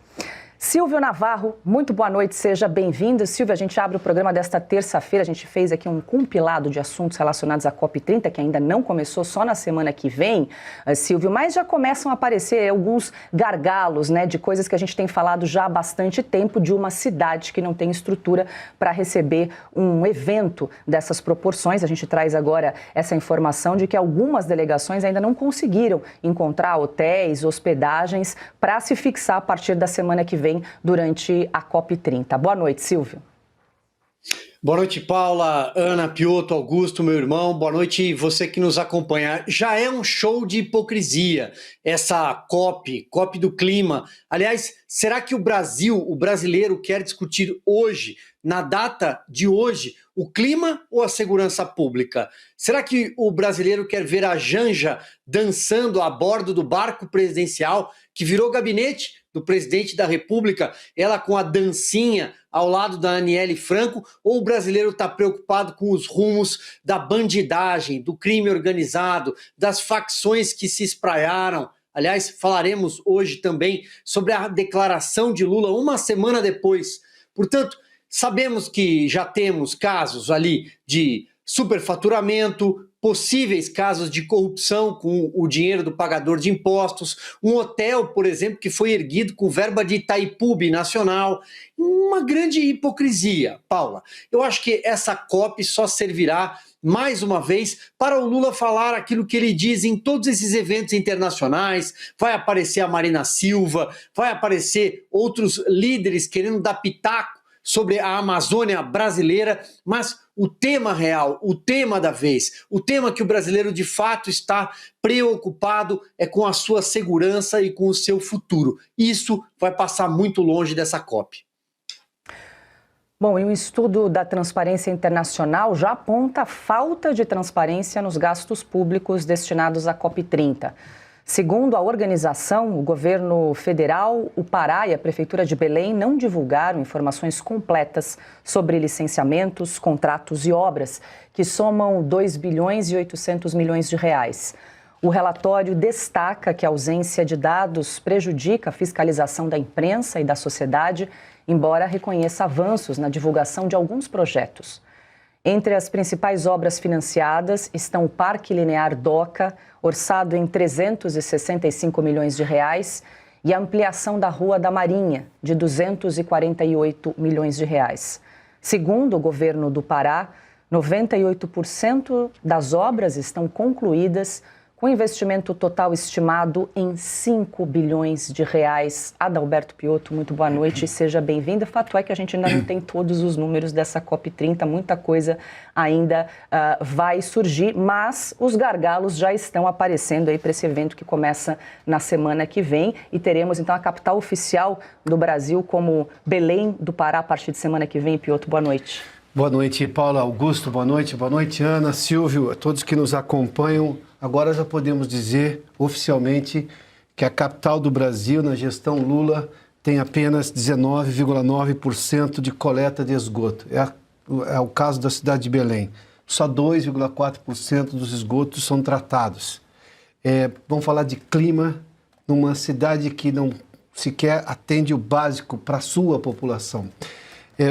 Silvio Navarro, muito boa noite, seja bem-vindo. Silvio, a gente abre o programa desta terça-feira, a gente fez aqui um compilado de assuntos relacionados à COP30, que ainda não começou, só na semana que vem, Silvio, mas já começam a aparecer alguns gargalos, né, de coisas que a gente tem falado já há bastante tempo, de uma cidade que não tem estrutura para receber um evento dessas proporções. A gente traz agora essa informação de que algumas delegações ainda não conseguiram encontrar hotéis, hospedagens para se fixar a partir da semana que vem durante a COP30. Boa noite, Silvio. Boa noite, Paula, Ana, Piotr, Augusto, meu irmão. Boa noite, você que nos acompanha. Já é um show de hipocrisia essa COP do clima. Aliás, será que o brasileiro quer discutir hoje, na data de hoje, o clima ou a segurança pública? Será que o brasileiro quer ver a Janja dançando a bordo do barco presidencial que virou gabinete do presidente da República, ela com a dancinha ao lado da Aniele Franco, ou o brasileiro está preocupado com os rumos da bandidagem, do crime organizado, das facções que se espraiaram? Aliás, falaremos hoje também sobre a declaração de Lula uma semana depois. Portanto, sabemos que já temos casos ali de superfaturamento, possíveis casos de corrupção com o dinheiro do pagador de impostos, um hotel, por exemplo, que foi erguido com verba de Itaipu Nacional, uma grande hipocrisia, Paula. Eu acho que essa COP só servirá, mais uma vez, para o Lula falar aquilo que ele diz em todos esses eventos internacionais. Vai aparecer a Marina Silva, vai aparecer outros líderes querendo dar pitaco sobre a Amazônia brasileira, mas o tema real, o tema da vez, o tema que o brasileiro de fato está preocupado é com a sua segurança e com o seu futuro. Isso vai passar muito longe dessa COP. Bom, e um estudo da Transparência Internacional já aponta a falta de transparência nos gastos públicos destinados à COP30. Segundo a organização, o governo federal, o Pará e a Prefeitura de Belém não divulgaram informações completas sobre licenciamentos, contratos e obras, que somam 2 bilhões e 800 milhões de reais. O relatório destaca que a ausência de dados prejudica a fiscalização da imprensa e da sociedade, embora reconheça avanços na divulgação de alguns projetos. Entre as principais obras financiadas estão o Parque Linear Doca, orçado em 365 milhões de reais, e a ampliação da Rua da Marinha, de 248 milhões de reais. Segundo o governo do Pará, 98% das obras estão concluídas, com investimento total estimado em 5 bilhões de reais. Adalberto Piotr, muito boa noite e seja bem-vindo. Fato é que a gente ainda não tem todos os números dessa COP30, muita coisa ainda vai surgir, mas os gargalos já estão aparecendo aí para esse evento que começa na semana que vem e teremos então a capital oficial do Brasil como Belém do Pará a partir de semana que vem. Piotr, boa noite. Boa noite, Paula, Augusto, boa noite, Ana, Silvio, a todos que nos acompanham. Agora já podemos dizer oficialmente que a capital do Brasil, na gestão Lula, tem apenas 19,9% de coleta de esgoto. É o caso da cidade de Belém. Só 2,4% dos esgotos são tratados. Vamos falar de clima numa cidade que não sequer atende o básico para a sua população.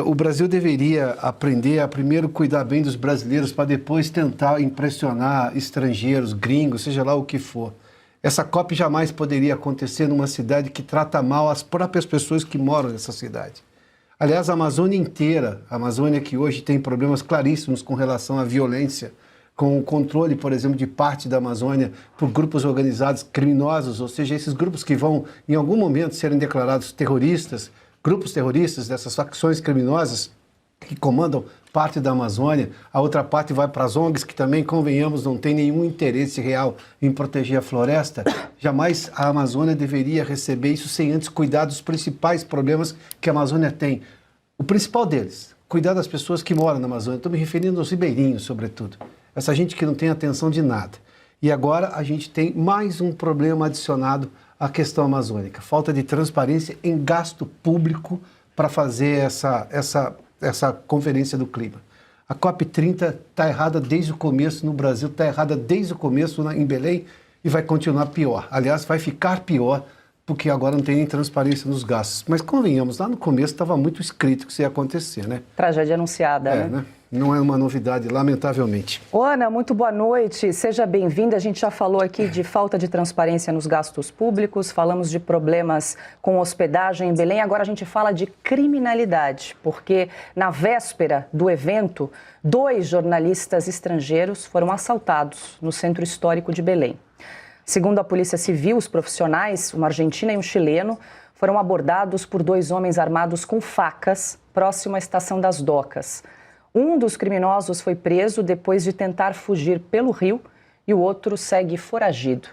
O Brasil deveria aprender a primeiro cuidar bem dos brasileiros para depois tentar impressionar estrangeiros, gringos, seja lá o que for. Essa COP jamais poderia acontecer numa cidade que trata mal as próprias pessoas que moram nessa cidade. Aliás, a Amazônia inteira, a Amazônia que hoje tem problemas claríssimos com relação à violência, com o controle, por exemplo, de parte da Amazônia por grupos organizados criminosos, ou seja, esses grupos que vão, em algum momento, serem declarados terroristas, grupos terroristas dessas facções criminosas que comandam parte da Amazônia, a outra parte vai para as ONGs que também, convenhamos, não tem nenhum interesse real em proteger a floresta. Jamais a Amazônia deveria receber isso sem antes cuidar dos principais problemas que a Amazônia tem. O principal deles, cuidar das pessoas que moram na Amazônia. Estou me referindo aos ribeirinhos, sobretudo. Essa gente que não tem atenção de nada. E agora a gente tem mais um problema adicionado à questão amazônica. Falta de transparência em gasto público para fazer essa conferência do clima. A COP30 está errada desde o começo no Brasil, está errada desde o começo em Belém e vai continuar pior. Aliás, vai ficar pior porque agora não tem nem transparência nos gastos. Mas convenhamos, lá no começo estava muito escrito que isso ia acontecer, né? Tragédia anunciada, né? Não é uma novidade, lamentavelmente. Ana, muito boa noite, seja bem-vinda. A gente já falou aqui de falta de transparência nos gastos públicos, falamos de problemas com hospedagem em Belém, agora a gente fala de criminalidade, porque na véspera do evento, 2 jornalistas estrangeiros foram assaltados no centro histórico de Belém. Segundo a Polícia Civil, os profissionais, uma argentina e um chileno, foram abordados por 2 homens armados com facas próximo à Estação das Docas. Um dos criminosos foi preso depois de tentar fugir pelo rio e o outro segue foragido.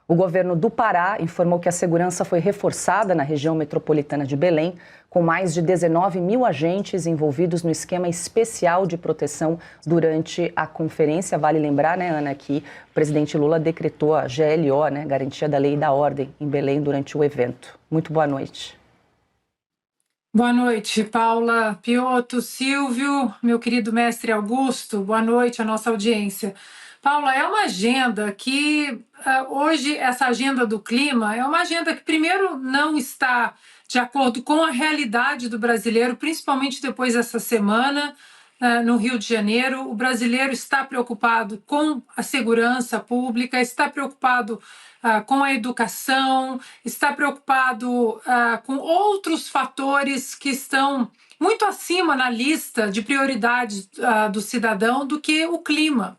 O governo do Pará informou que a segurança foi reforçada na região metropolitana de Belém, com mais de 19 mil agentes envolvidos no esquema especial de proteção durante a conferência. Vale lembrar, né, Ana, que o presidente Lula decretou a GLO, né, Garantia da Lei e da Ordem, em Belém durante o evento. Muito boa noite. Boa noite, Paula, Piotto, Silvio, meu querido mestre Augusto. Boa noite à nossa audiência. Paula, é uma agenda que, hoje, essa agenda do clima é uma agenda que, primeiro, não está de acordo com a realidade do brasileiro, principalmente depois dessa semana, no Rio de Janeiro. O brasileiro está preocupado com a segurança pública, está preocupado com a educação, está preocupado com outros fatores que estão muito acima na lista de prioridades do cidadão do que o clima.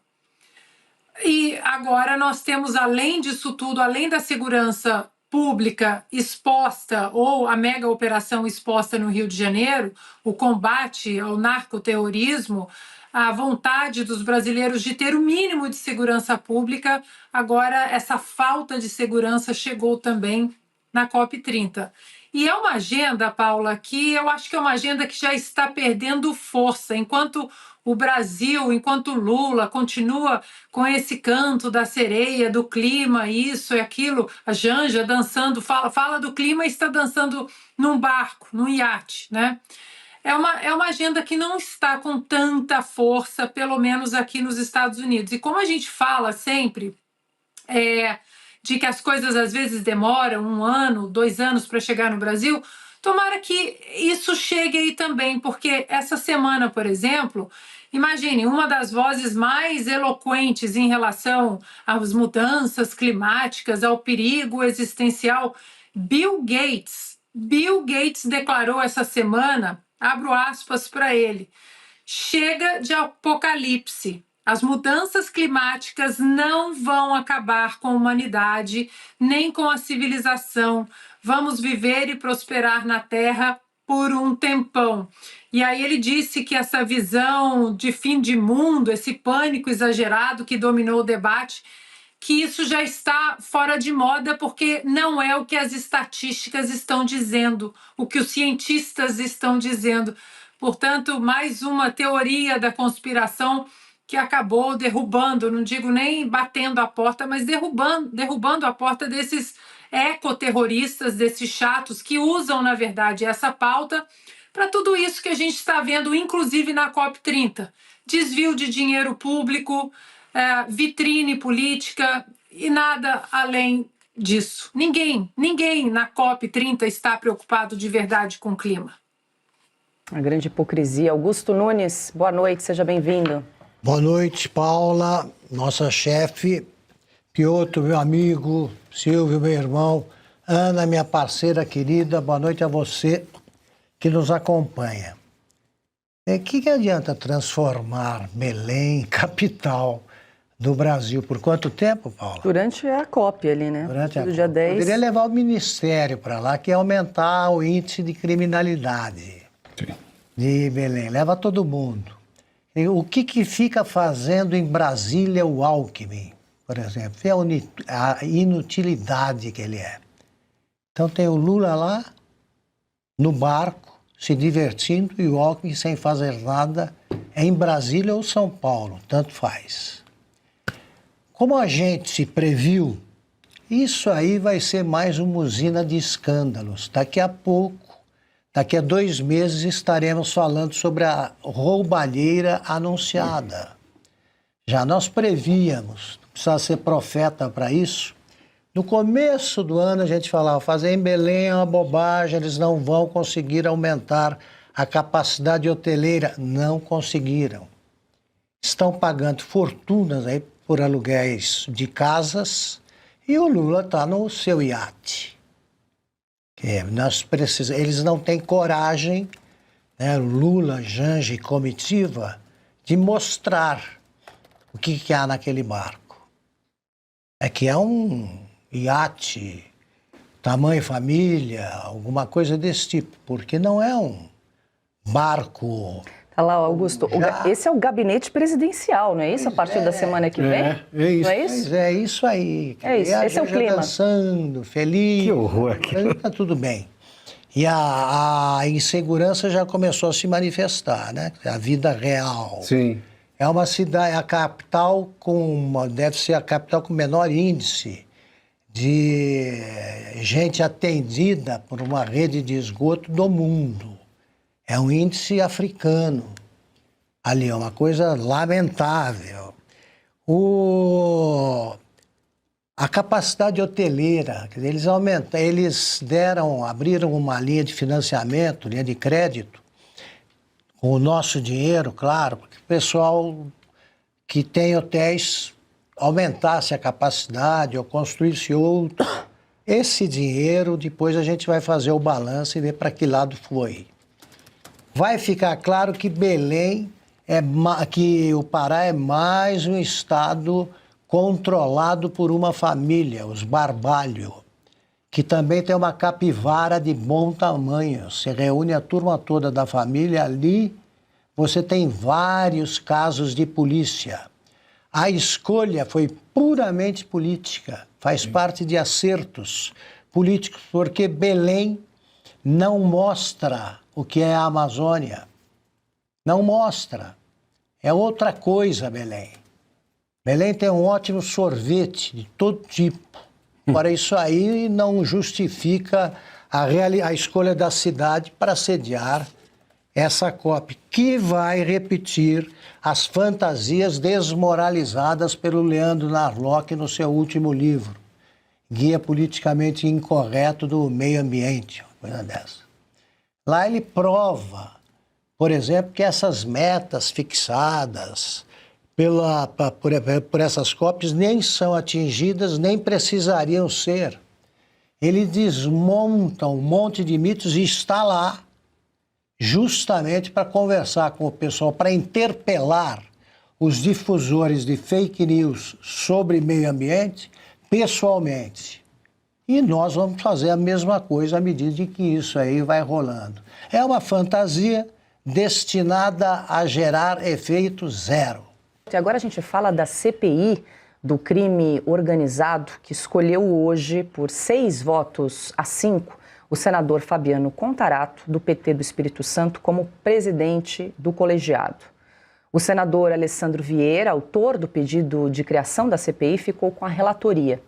E agora nós temos, além disso tudo, além da segurança pública exposta, ou a mega operação exposta no Rio de Janeiro, o combate ao narcoterrorismo, a vontade dos brasileiros de ter o mínimo de segurança pública, agora essa falta de segurança chegou também na COP30. E é uma agenda, Paula, que eu acho que é uma agenda que já está perdendo força, enquanto o Brasil, enquanto Lula continua com esse canto da sereia, do clima, isso e aquilo, a Janja dançando, fala do clima e está dançando num barco, num iate, né? É uma agenda que não está com tanta força, pelo menos aqui nos Estados Unidos. E como a gente fala sempre, de que as coisas às vezes demoram 1 ano, 2 anos para chegar no Brasil, tomara que isso chegue aí também, porque essa semana, por exemplo, imagine, uma das vozes mais eloquentes em relação às mudanças climáticas, ao perigo existencial, Bill Gates declarou essa semana, abro aspas para ele, chega de apocalipse. As mudanças climáticas não vão acabar com a humanidade, nem com a civilização. Vamos viver e prosperar na Terra por um tempão. E aí ele disse que essa visão de fim de mundo, esse pânico exagerado que dominou o debate, que isso já está fora de moda porque não é o que as estatísticas estão dizendo, o que os cientistas estão dizendo. Portanto, mais uma teoria da conspiração que acabou derrubando, não digo nem batendo a porta, mas derrubando a porta desses ecoterroristas, desses chatos que usam, na verdade, essa pauta para tudo isso que a gente está vendo, inclusive na COP30. Desvio de dinheiro público, vitrine política e nada além disso. Ninguém na COP30 está preocupado de verdade com o clima. A grande hipocrisia. Augusto Nunes, boa noite, seja bem-vindo. Boa noite, Paula, nossa chefe, Piotto, meu amigo, Silvio, meu irmão, Ana, minha parceira querida, boa noite a você que nos acompanha. O que adianta transformar Belém em capital do Brasil? Por quanto tempo, Paula? Durante a COP ali, né? Durante a do dia COP. 10. Poderia levar o ministério para lá, que é aumentar o índice de criminalidade de Belém. Leva todo mundo. O que fica fazendo em Brasília o Alckmin, por exemplo? Vê a inutilidade que ele é. Então tem o Lula lá, no barco, se divertindo, e o Alckmin sem fazer nada, é em Brasília ou São Paulo, tanto faz. Como a gente se previu, isso aí vai ser mais uma usina de escândalos. Daqui a pouco, daqui a 2 meses, estaremos falando sobre a roubalheira anunciada. Já nós prevíamos, não precisa ser profeta para isso. No começo do ano a gente falava, fazer em Belém é uma bobagem, eles não vão conseguir aumentar a capacidade hoteleira. Não conseguiram. Estão pagando fortunas aí por aluguéis de casas e o Lula está no seu iate. Eles não têm coragem, né, Lula, Janja e comitiva, de mostrar o que há naquele barco. É que é um iate, tamanho família, alguma coisa desse tipo, porque não é um barco Olha lá, Augusto, esse é o gabinete presidencial, não é isso? A partir da semana que vem? É isso. Não é isso? Pois é isso aí. É isso, esse é o clima. Dançando, feliz. Que horror. Tá tudo bem. E a insegurança já começou a se manifestar, né? A vida real. Sim. É uma cidade, a capital deve ser a capital com menor índice de gente atendida por uma rede de esgoto do mundo. É um índice africano. Ali é uma coisa lamentável. A capacidade hoteleira, quer dizer, eles abriram uma linha de financiamento, linha de crédito, com o nosso dinheiro, claro, porque o pessoal que tem hotéis aumentasse a capacidade ou construísse outro. Esse dinheiro, depois a gente vai fazer o balanço e ver para que lado foi. Vai ficar claro que Belém, que o Pará é mais um estado controlado por uma família, os Barbalho, que também tem uma capivara de bom tamanho. Se reúne a turma toda da família ali, você tem vários casos de polícia. A escolha foi puramente política, faz parte de acertos políticos, porque Belém não mostra o que é a Amazônia. Não mostra. É outra coisa, Belém. Belém tem um ótimo sorvete de todo tipo. Agora, isso aí não justifica a escolha da cidade para sediar essa COP, que vai repetir as fantasias desmoralizadas pelo Leandro Narlock no seu último livro, Guia Politicamente Incorreto do Meio Ambiente, coisa dessa. Lá ele prova, por exemplo, que essas metas fixadas por essas COPs nem são atingidas, nem precisariam ser. Ele desmonta um monte de mitos e está lá justamente para conversar com o pessoal, para interpelar os difusores de fake news sobre meio ambiente pessoalmente. E nós vamos fazer a mesma coisa à medida que isso aí vai rolando. É uma fantasia destinada a gerar efeito zero. E agora a gente fala da CPI do crime organizado, que escolheu hoje, por 6-5, o senador Fabiano Contarato, do PT do Espírito Santo, como presidente do colegiado. O senador Alessandro Vieira, autor do pedido de criação da CPI, ficou com a relatoria.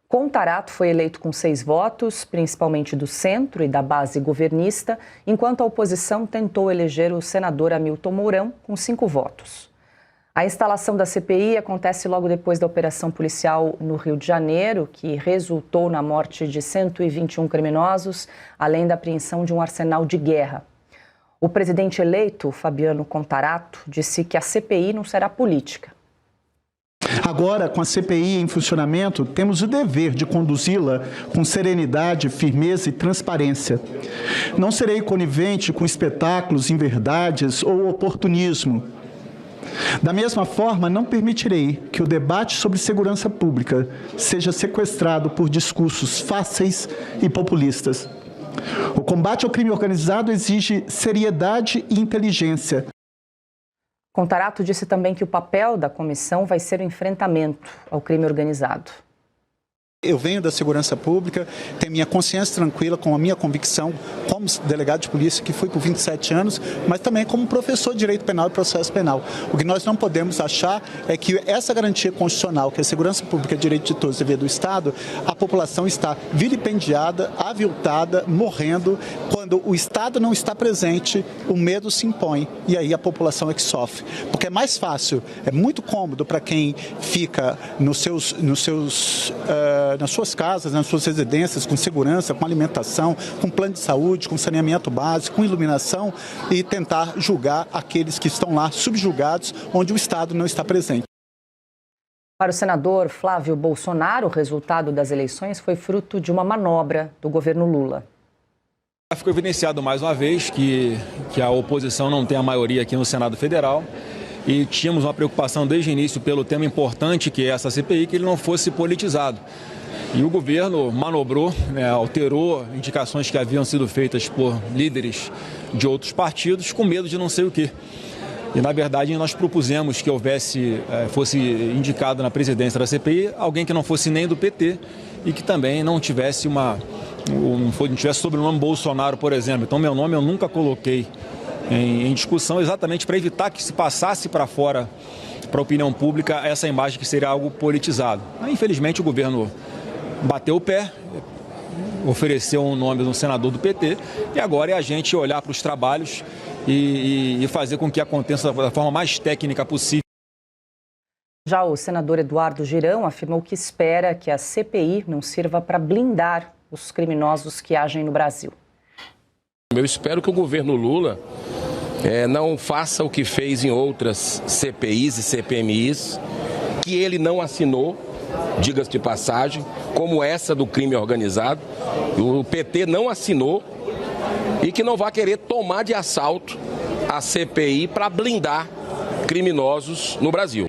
Contarato foi eleito com 6 votos, principalmente do centro e da base governista, enquanto a oposição tentou eleger o senador Hamilton Mourão com 5 votos. A instalação da CPI acontece logo depois da operação policial no Rio de Janeiro, que resultou na morte de 121 criminosos, além da apreensão de um arsenal de guerra. O presidente eleito, Fabiano Contarato, disse que a CPI não será política. Agora, com a CPI em funcionamento, temos o dever de conduzi-la com serenidade, firmeza e transparência. Não serei conivente com espetáculos, inverdades ou oportunismo. Da mesma forma, não permitirei que o debate sobre segurança pública seja sequestrado por discursos fáceis e populistas. O combate ao crime organizado exige seriedade e inteligência. Contarato disse também que o papel da comissão vai ser o enfrentamento ao crime organizado. Eu venho da segurança pública, tenho minha consciência tranquila com a minha convicção como delegado de polícia, que fui por 27 anos, mas também como professor de direito penal e processo penal. O que nós não podemos achar é que essa garantia constitucional, que a segurança pública é direito de todos, dever do Estado, a população está vilipendiada, aviltada, morrendo. Quando o Estado não está presente, o medo se impõe e aí a população é que sofre. Porque é mais fácil, é muito cômodo para quem fica nas suas casas, nas suas residências, com segurança, com alimentação, com plano de saúde, com saneamento básico, com iluminação e tentar julgar aqueles que estão lá subjugados, onde o Estado não está presente. Para o senador Flávio Bolsonaro, o resultado das eleições foi fruto de uma manobra do governo Lula. Ficou evidenciado mais uma vez que a oposição não tem a maioria aqui no Senado Federal e tínhamos uma preocupação desde o início pelo tema importante que é essa CPI, que ele não fosse politizado. E o governo manobrou, alterou indicações que haviam sido feitas por líderes de outros partidos com medo de não sei o quê. E, na verdade, nós propusemos que fosse indicado na presidência da CPI alguém que não fosse nem do PT e que também não tivesse não tivesse sobrenome Bolsonaro, por exemplo. Então, meu nome eu nunca coloquei em discussão, exatamente para evitar que se passasse para fora, para a opinião pública, essa imagem que seria algo politizado. Infelizmente, o governo bateu o pé, ofereceu um nome de um senador do PT e agora é a gente olhar para os trabalhos e fazer com que aconteça da forma mais técnica possível. Já o senador Eduardo Girão afirmou que espera que a CPI não sirva para blindar os criminosos que agem no Brasil. Eu espero que o governo Lula não faça o que fez em outras CPIs e CPMIs, que ele não assinou, diga-se de passagem, como essa do crime organizado. O PT não assinou e que não vai querer tomar de assalto a CPI para blindar criminosos no Brasil.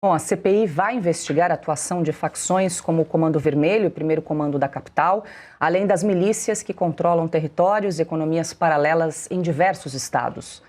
Bom, a CPI vai investigar a atuação de facções como o Comando Vermelho, o primeiro comando da capital, além das milícias que controlam territórios e economias paralelas em diversos estados.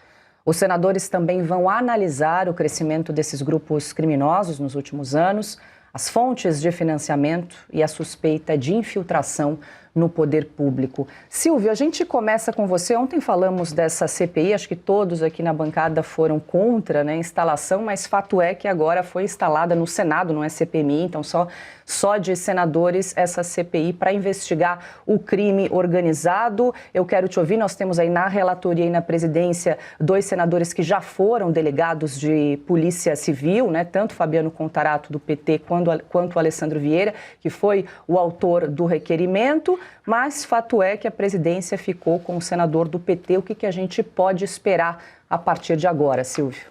Os senadores também vão analisar o crescimento desses grupos criminosos nos últimos anos, as fontes de financiamento e a suspeita de infiltração no poder público. Silvio, a gente começa com você. Ontem falamos dessa CPI, acho que todos aqui na bancada foram contra, a instalação, mas fato é que agora foi instalada no Senado, não é CPMI, então só de senadores essa CPI para investigar o crime organizado. Eu quero te ouvir, nós temos aí na relatoria e na presidência 2 senadores que já foram delegados de Polícia Civil, tanto Fabiano Contarato do PT quanto o Alessandro Vieira, que foi o autor do requerimento. Mas fato é que a presidência ficou com o senador do PT. O que a gente pode esperar a partir de agora, Silvio?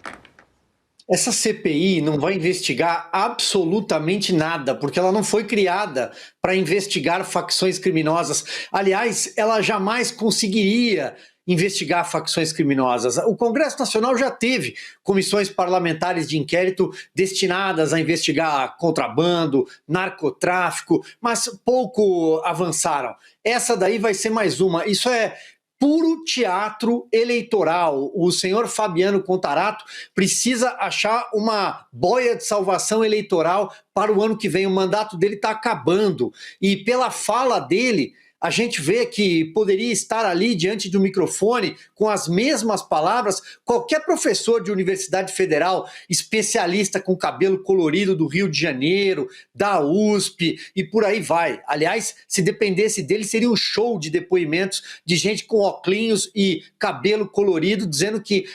Essa CPI não vai investigar absolutamente nada, porque ela não foi criada para investigar facções criminosas. Aliás, ela jamais conseguiria investigar facções criminosas. O Congresso Nacional já teve comissões parlamentares de inquérito destinadas a investigar contrabando, narcotráfico, mas pouco avançaram. Essa daí vai ser mais uma. Isso é puro teatro eleitoral. O senhor Fabiano Contarato precisa achar uma boia de salvação eleitoral para o ano que vem. O mandato dele está acabando. E pela fala dele, a gente vê que poderia estar ali diante de um microfone com as mesmas palavras qualquer professor de universidade federal, especialista com cabelo colorido do Rio de Janeiro, da USP e por aí vai. Aliás, se dependesse dele, seria um show de depoimentos de gente com óculos e cabelo colorido dizendo que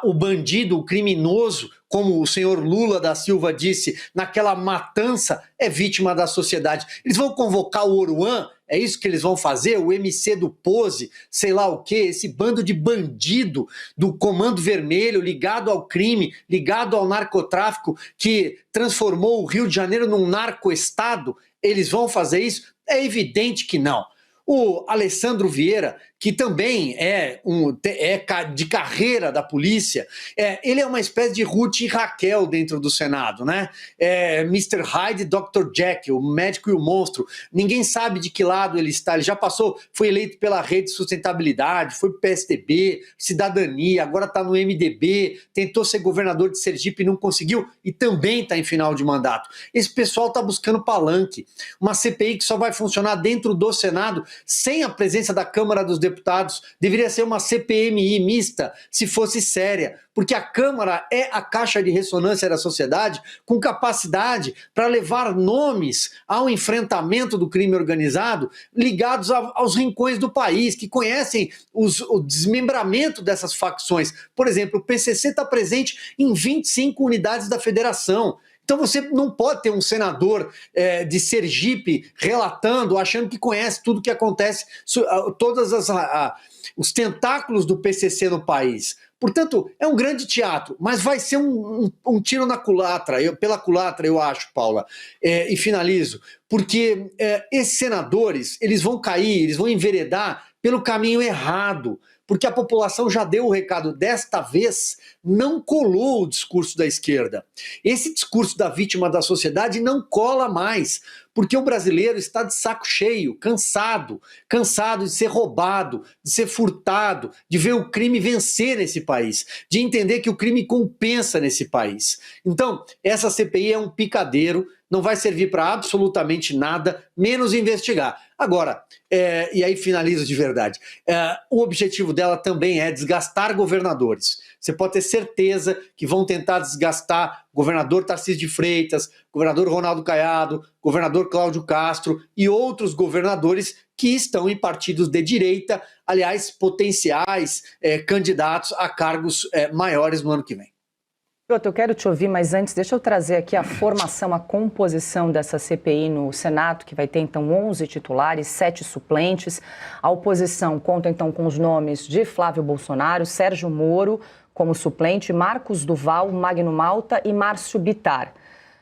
o bandido, o criminoso, como o senhor Lula da Silva disse, naquela matança, é vítima da sociedade. Eles vão convocar o Oruan. É isso que eles vão fazer? O MC do Pose, sei lá o quê, esse bando de bandido do Comando Vermelho ligado ao crime, ligado ao narcotráfico, que transformou o Rio de Janeiro num narcoestado, eles vão fazer isso? É evidente que não. O Alessandro Vieira, que também é de carreira da polícia, ele é uma espécie de Ruth e Raquel dentro do Senado, Mr. Hyde e Dr. Jekyll, o médico e o monstro. Ninguém sabe de que lado ele está. Ele já passou, foi eleito pela Rede de Sustentabilidade, foi pro PSDB, Cidadania, agora está no MDB, tentou ser governador de Sergipe e não conseguiu, e também está em final de mandato. Esse pessoal está buscando palanque. Uma CPI que só vai funcionar dentro do Senado, sem a presença da Câmara dos Deputados. Deveria ser uma CPMI mista, se fosse séria, porque a Câmara é a caixa de ressonância da sociedade, com capacidade para levar nomes ao enfrentamento do crime organizado, ligados aos rincões do país, que conhecem o desmembramento dessas facções. Por exemplo, o PCC está presente em 25 unidades da federação. Então você não pode ter um senador de Sergipe relatando, achando que conhece tudo o que acontece, todos os tentáculos do PCC no país. Portanto, é um grande teatro, mas vai ser um tiro na culatra, pela culatra, eu acho, Paula. E finalizo, porque esses senadores, eles vão cair, eles vão enveredar pelo caminho errado, porque a população já deu o recado. Desta vez, não colou o discurso da esquerda. Esse discurso da vítima da sociedade não cola mais, porque o brasileiro está de saco cheio, cansado de ser roubado, de ser furtado, de ver o crime vencer nesse país, de entender que o crime compensa nesse país. Então, essa CPI é um picadeiro, não vai servir para absolutamente nada, menos investigar. Agora, e aí finalizo de verdade, o objetivo dela também é desgastar governadores. Você pode ter certeza que vão tentar desgastar governador Tarcísio de Freitas, governador Ronaldo Caiado, governador Cláudio Castro e outros governadores que estão em partidos de direita, aliás, potenciais candidatos a cargos maiores no ano que vem. Eu quero te ouvir, mas antes deixa eu trazer aqui a formação, a composição dessa CPI no Senado, que vai ter então 11 titulares, 7 suplentes. A oposição conta então com os nomes de Flávio Bolsonaro, Sérgio Moro como suplente, Marcos Duval, Magno Malta e Márcio Bittar.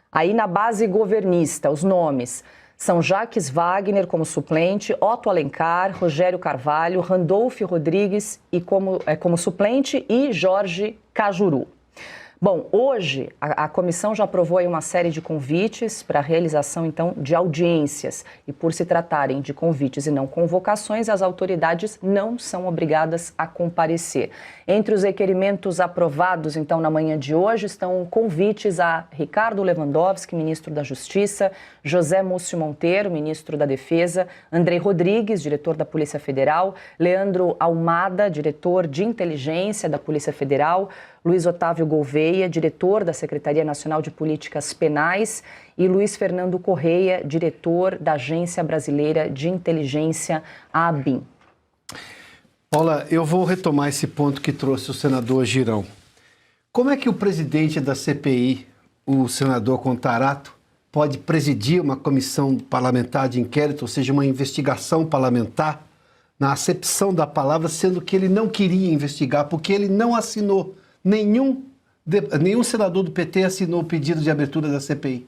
Aí na base governista, os nomes são Jacques Wagner como suplente, Otto Alencar, Rogério Carvalho, Randolph Rodrigues e como suplente e Jorge Cajuru. Bom, hoje a comissão já aprovou aí uma série de convites para a realização, então, de audiências. E por se tratarem de convites e não convocações, as autoridades não são obrigadas a comparecer. Entre os requerimentos aprovados, então, na manhã de hoje, estão convites a Ricardo Lewandowski, ministro da Justiça, José Múcio Monteiro, ministro da Defesa, Andrei Rodrigues, diretor da Polícia Federal, Leandro Almada, diretor de Inteligência da Polícia Federal, Luiz Otávio Gouveia, diretor da Secretaria Nacional de Políticas Penais, e Luiz Fernando Correia, diretor da Agência Brasileira de Inteligência, a ABIN. Paula, eu vou retomar esse ponto que trouxe o senador Girão. Como é que o presidente da CPI, o senador Contarato, pode presidir uma comissão parlamentar de inquérito, ou seja, uma investigação parlamentar, na acepção da palavra, sendo que ele não queria investigar, porque ele não assinou? Nenhum senador do PT assinou o pedido de abertura da CPI.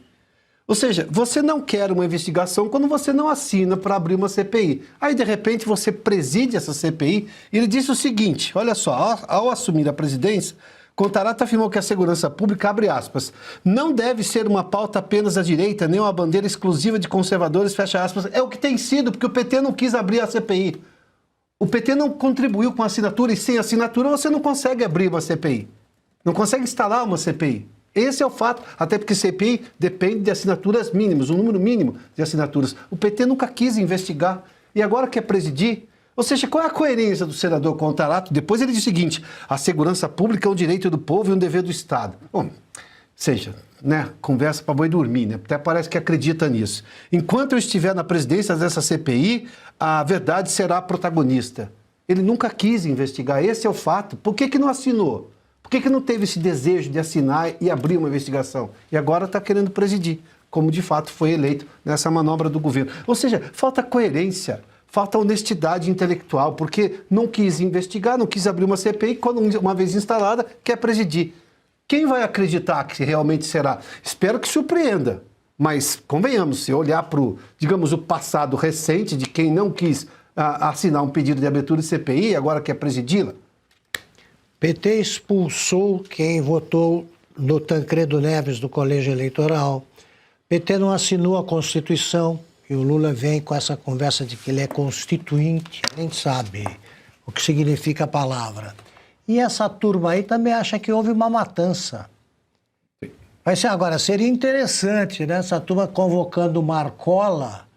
Ou seja, você não quer uma investigação quando você não assina para abrir uma CPI. Aí, de repente, você preside essa CPI e ele disse o seguinte, olha só, ao assumir a presidência, Contarato afirmou que a segurança pública, abre aspas, não deve ser uma pauta apenas da direita, nem uma bandeira exclusiva de conservadores, fecha aspas. É o que tem sido, porque o PT não quis abrir a CPI. O PT não contribuiu com a assinatura e sem assinatura você não consegue abrir uma CPI. Não consegue instalar uma CPI. Esse é o fato, até porque CPI depende de assinaturas mínimas, um número mínimo de assinaturas. O PT nunca quis investigar e agora quer presidir. Ou seja, qual é a coerência do senador Contarato? Depois ele diz o seguinte, a segurança pública é um direito do povo e um dever do Estado. Bom, seja, né, conversa para boi dormir, né? Até parece que acredita nisso. Enquanto eu estiver na presidência dessa CPI, a verdade será protagonista. Ele nunca quis investigar, esse é o fato. Por que não assinou? Por que não teve esse desejo de assinar e abrir uma investigação? E agora está querendo presidir, como de fato foi eleito nessa manobra do governo. Ou seja, falta coerência, falta honestidade intelectual, porque não quis investigar, não quis abrir uma CPI, quando uma vez instalada, quer presidir. Quem vai acreditar que realmente será? Espero que surpreenda. Mas, convenhamos, se olhar para o, digamos, o passado recente de quem não quis assinar um pedido de abertura de CPI e agora quer presidi-la. PT expulsou quem votou no Tancredo Neves do Colégio Eleitoral. PT não assinou a Constituição e o Lula vem com essa conversa de que ele é constituinte, nem sabe o que significa a palavra. E essa turma aí também acha que houve uma matança. Mas agora, seria interessante, né, essa turma convocando o Marcola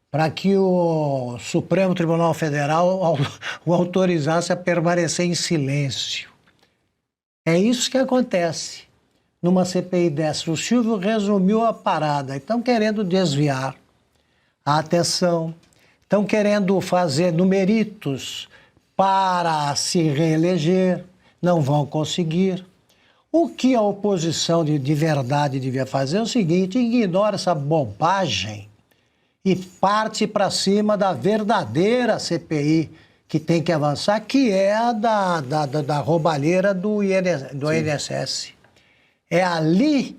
para que o Supremo Tribunal Federal o autorizasse a permanecer em silêncio. É isso que acontece numa CPI dessa. O Silvio resumiu a parada. Estão querendo desviar a atenção, estão querendo fazer numeritos para se reeleger, não vão conseguir. O que a oposição de verdade devia fazer é o seguinte, ignora essa bobagem e parte para cima da verdadeira CPI que tem que avançar, que é a da roubalheira do INSS. É ali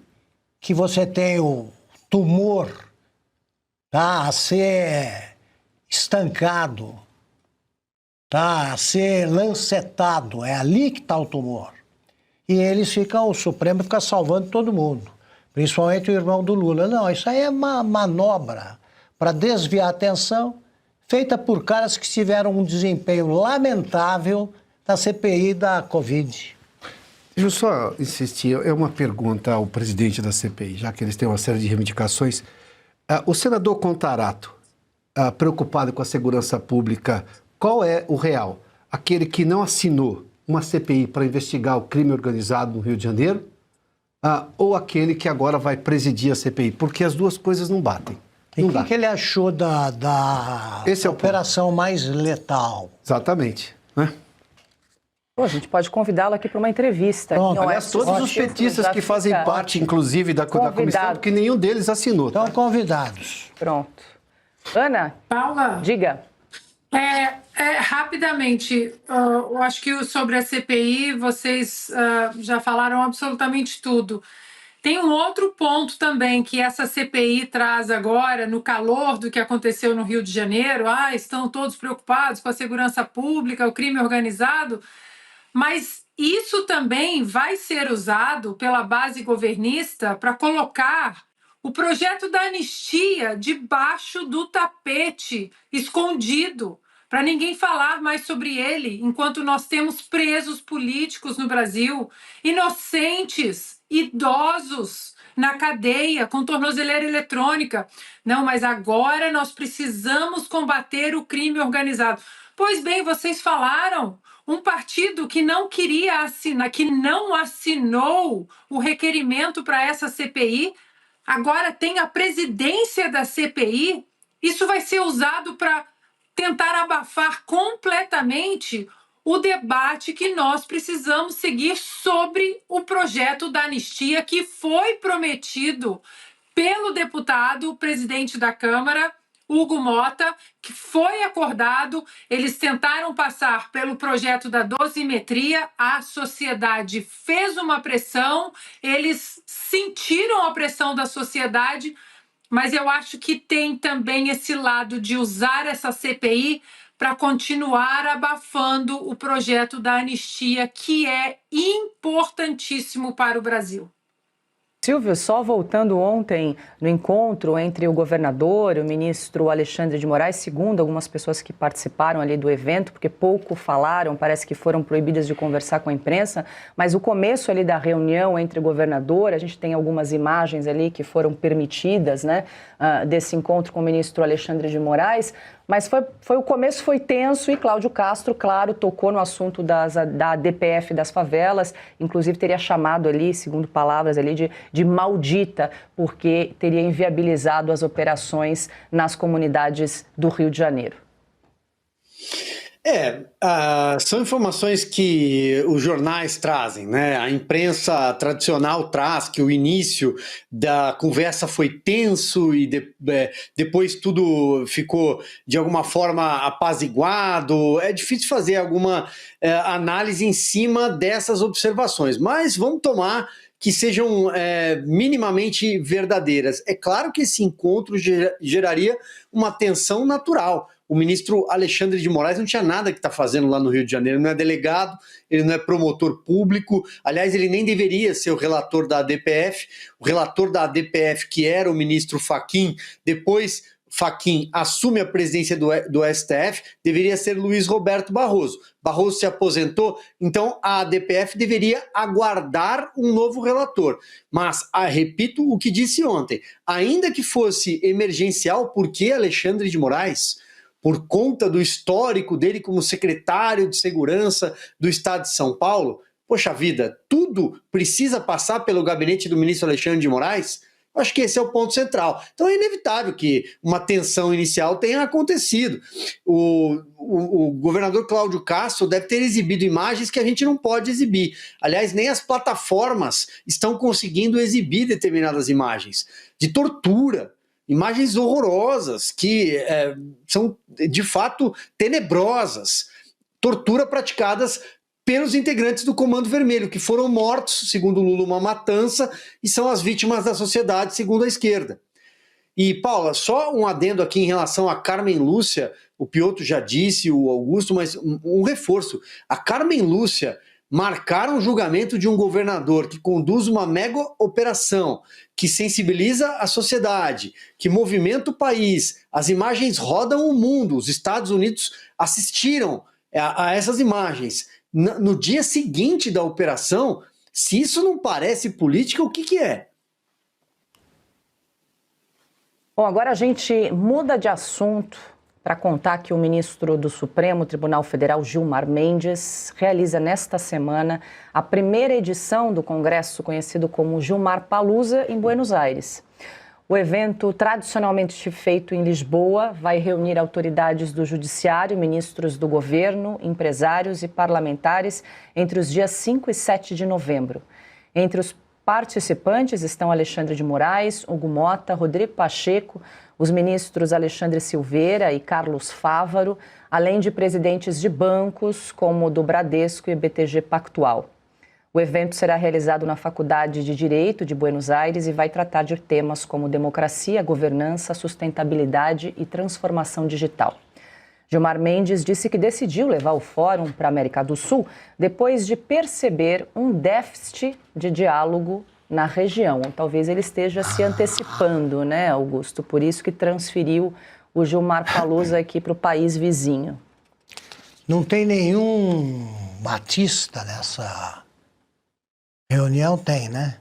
que você tem o tumor, tá, a ser estancado. tá? A ser lancetado, é ali que está o tumor. E eles ficam, o Supremo fica salvando todo mundo, principalmente o irmão do Lula. Não, isso aí é uma manobra para desviar a atenção, feita por caras que tiveram um desempenho lamentável na CPI da Covid. Deixa eu só insistir, é uma pergunta ao presidente da CPI, já que eles têm uma série de reivindicações. O senador Contarato, preocupado com a segurança pública, qual é o real? Aquele que não assinou uma CPI para investigar o crime organizado no Rio de Janeiro, ou aquele que agora vai presidir a CPI? Porque as duas coisas não batem. E o que ele achou da Esse é o operação mais letal? Exatamente, né? Pô, a gente pode convidá-lo aqui para uma entrevista. Pronto. Aliás, todos os petistas que fazem parte, inclusive, da comissão, porque nenhum deles assinou. Estão convidados. Pronto. Ana, Paula, diga. rapidamente, eu acho que sobre a CPI vocês já falaram absolutamente tudo. Tem um outro ponto também que essa CPI traz agora, no calor do que aconteceu no Rio de Janeiro. Estão todos preocupados com a segurança pública, o crime organizado, mas isso também vai ser usado pela base governista para colocar o projeto da anistia debaixo do tapete, escondido, para ninguém falar mais sobre ele, enquanto nós temos presos políticos no Brasil, inocentes, idosos na cadeia, com tornozeleira eletrônica. Não, mas agora nós precisamos combater o crime organizado. Pois bem, vocês falaram, um partido que não queria assinar, que não assinou o requerimento para essa CPI, agora tem a presidência da CPI. Isso vai ser usado para tentar abafar completamente o debate que nós precisamos seguir sobre o projeto da anistia que foi prometido pelo deputado presidente da Câmara, Hugo Mota, que foi acordado. Eles tentaram passar pelo projeto da dosimetria, a sociedade fez uma pressão, eles sentiram a pressão da sociedade, mas eu acho que tem também esse lado de usar essa CPI para continuar abafando o projeto da anistia, que é importantíssimo para o Brasil. Silvio, só voltando ontem no encontro entre o governador e o ministro Alexandre de Moraes, segundo algumas pessoas que participaram ali do evento, porque pouco falaram, parece que foram proibidas de conversar com a imprensa, mas o começo ali da reunião entre o governador, a gente tem algumas imagens ali que foram permitidas, né, desse encontro com o ministro Alexandre de Moraes, mas o começo foi tenso e Cláudio Castro, claro, tocou no assunto da DPF das favelas, inclusive teria chamado ali, segundo palavras ali, de maldita, porque teria inviabilizado as operações nas comunidades do Rio de Janeiro. São informações que os jornais trazem, né? A imprensa tradicional traz que o início da conversa foi tenso e depois tudo ficou de alguma forma apaziguado. É difícil fazer alguma análise em cima dessas observações, mas vamos tomar que sejam minimamente verdadeiras. É claro que esse encontro geraria uma tensão natural. O ministro Alexandre de Moraes não tinha nada que está fazendo lá no Rio de Janeiro, ele não é delegado, ele não é promotor público, aliás, ele nem deveria ser o relator da ADPF. O relator da ADPF, que era o ministro Fachin, depois Fachin assume a presidência do STF, deveria ser Luiz Roberto Barroso. Barroso se aposentou, então a ADPF deveria aguardar um novo relator. Mas, repito o que disse ontem, ainda que fosse emergencial, por que Alexandre de Moraes? Por conta do histórico dele como secretário de segurança do Estado de São Paulo? Poxa vida, tudo precisa passar pelo gabinete do ministro Alexandre de Moraes? Eu acho que esse é o ponto central. Então é inevitável que uma tensão inicial tenha acontecido. O governador Cláudio Castro deve ter exibido imagens que a gente não pode exibir. Aliás, nem as plataformas estão conseguindo exibir determinadas imagens de tortura. Imagens horrorosas, que são de fato tenebrosas. Tortura praticadas pelos integrantes do Comando Vermelho, que foram mortos, segundo Lula, uma matança, e são as vítimas da sociedade, segundo a esquerda. E, Paula, só um adendo aqui em relação a Carmen Lúcia, o Piotr já disse, o Augusto, mas um reforço. A Carmen Lúcia marcar um julgamento de um governador que conduz uma mega operação, que sensibiliza a sociedade, que movimenta o país, as imagens rodam o mundo, os Estados Unidos assistiram a essas imagens. No dia seguinte da operação, se isso não parece política, o que é? Bom, agora a gente muda de assunto para contar que o ministro do Supremo Tribunal Federal, Gilmar Mendes, realiza nesta semana a primeira edição do congresso conhecido como Gilmarpalooza em Buenos Aires. O evento, tradicionalmente feito em Lisboa, vai reunir autoridades do judiciário, ministros do governo, empresários e parlamentares entre os dias 5 e 7 de novembro. Entre os participantes estão Alexandre de Moraes, Hugo Mota, Rodrigo Pacheco, os ministros Alexandre Silveira e Carlos Fávaro, além de presidentes de bancos como o do Bradesco e BTG Pactual. O evento será realizado na Faculdade de Direito de Buenos Aires e vai tratar de temas como democracia, governança, sustentabilidade e transformação digital. Gilmar Mendes disse que decidiu levar o fórum para a América do Sul depois de perceber um déficit de diálogo na região. Talvez ele esteja se antecipando, né, Augusto? Por isso que transferiu o Gilmarpalooza aqui para o país vizinho. Não tem nenhum Batista nessa reunião? Tem, né?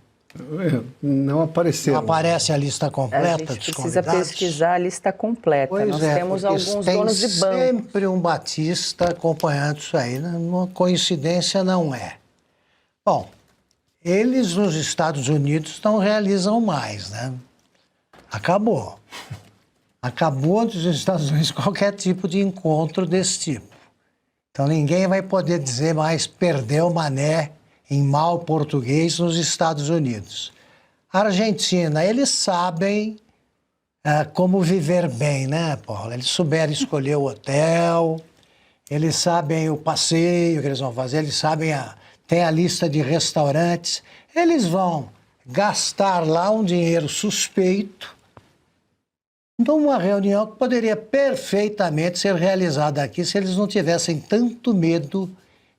Não apareceu. Não aparece a lista completa dos convidados? A gente precisa pesquisar a lista completa. Pois Nós temos alguns tem donos de banco. sempre um Batista acompanhando isso aí. Uma coincidência não é. Bom, eles nos Estados Unidos não realizam mais, né? Acabou. Acabou nos Estados Unidos qualquer tipo de encontro desse tipo. Então ninguém vai poder dizer mais perdeu mané em mau português nos Estados Unidos. A Argentina, eles sabem como viver bem, né, Paulo? Eles souberam escolher o hotel, eles sabem o passeio que eles vão fazer, eles sabem, tem a lista de restaurantes, eles vão gastar lá um dinheiro suspeito numa reunião que poderia perfeitamente ser realizada aqui se eles não tivessem tanto medo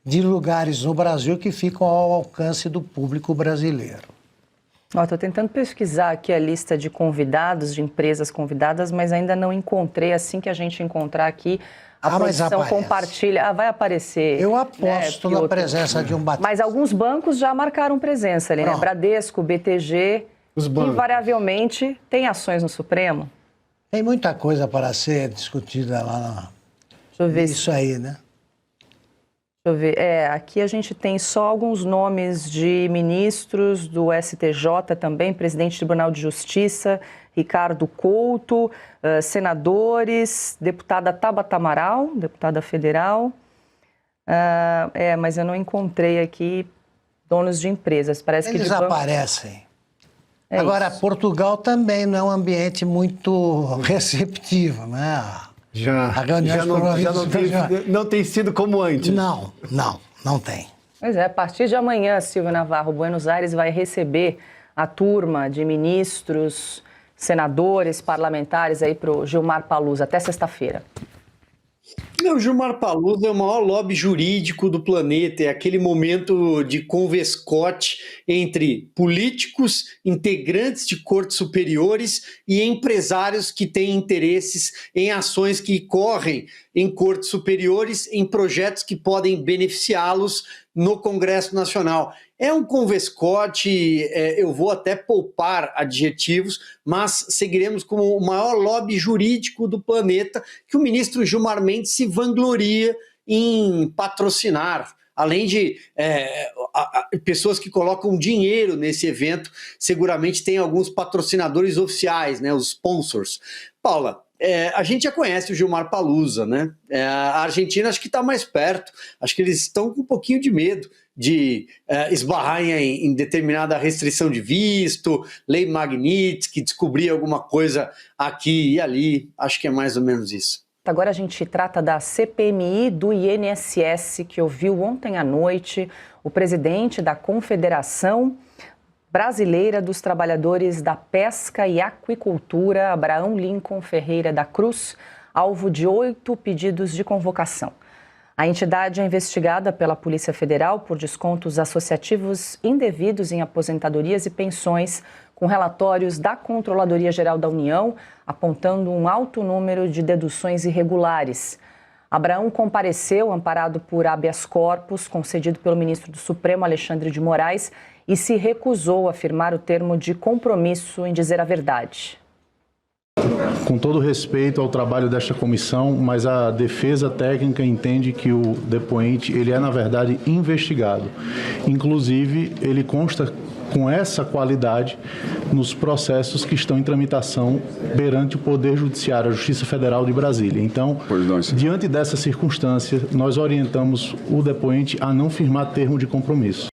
de lugares no Brasil que ficam ao alcance do público brasileiro. Estou tentando pesquisar aqui a lista de convidados, de empresas convidadas, mas ainda não encontrei. Assim que a gente encontrar aqui, a produção compartilha. Vai aparecer. Eu aposto na presença de um Batista. Mas alguns bancos já marcaram presença ali, né? Bradesco, BTG, invariavelmente tem ações no Supremo. Tem muita coisa para ser discutida lá. Deixa eu ver isso aí, né? Deixa eu ver. Aqui a gente tem só alguns nomes de ministros do STJ também, presidente do Tribunal de Justiça, Ricardo Couto, senadores, deputada Tabata Amaral, deputada federal. Mas eu não encontrei aqui donos de empresas. Parece que eles aparecem. Agora, isso. Portugal também não é um ambiente muito receptivo, né? Não tem sido como antes. Não tem. Pois é, a partir de amanhã, Silvio Navarro, Buenos Aires vai receber a turma de ministros, senadores, parlamentares aí para o Gilmarpalooza, até sexta-feira. O Gilmarpalooza é o maior lobby jurídico do planeta, é aquele momento de converscote entre políticos, integrantes de cortes superiores e empresários que têm interesses em ações que correm em cortes superiores, em projetos que podem beneficiá-los no Congresso Nacional. É um converscote, eu vou até poupar adjetivos, mas seguiremos como o maior lobby jurídico do planeta, que o ministro Gilmar Mendes se vangloria em patrocinar. Além de pessoas que colocam dinheiro nesse evento, seguramente tem alguns patrocinadores oficiais, né, os sponsors. Paula, a gente já conhece o Gilmarpalooza, né? A Argentina acho que está mais perto, acho que eles estão com um pouquinho de medo de esbarrar em determinada restrição de visto, lei Magnitsky, descobrir alguma coisa aqui e ali, acho que é mais ou menos isso. Agora a gente trata da CPMI do INSS, que ouviu ontem à noite o presidente da Confederação Brasileira dos Trabalhadores da Pesca e Aquicultura, Abraão Lincoln Ferreira da Cruz, alvo de 8 pedidos de convocação. A entidade é investigada pela Polícia Federal por descontos associativos indevidos em aposentadorias e pensões, com relatórios da Controladoria Geral da União apontando um alto número de deduções irregulares. Abraão compareceu amparado por habeas corpus concedido pelo ministro do Supremo, Alexandre de Moraes, e se recusou a firmar o termo de compromisso em dizer a verdade. Com todo respeito ao trabalho desta comissão, mas a defesa técnica entende que o depoente ele é, na verdade, investigado. Inclusive, ele consta com essa qualidade nos processos que estão em tramitação perante o Poder Judiciário, a Justiça Federal de Brasília. Então, diante dessa circunstância, nós orientamos o depoente a não firmar termo de compromisso.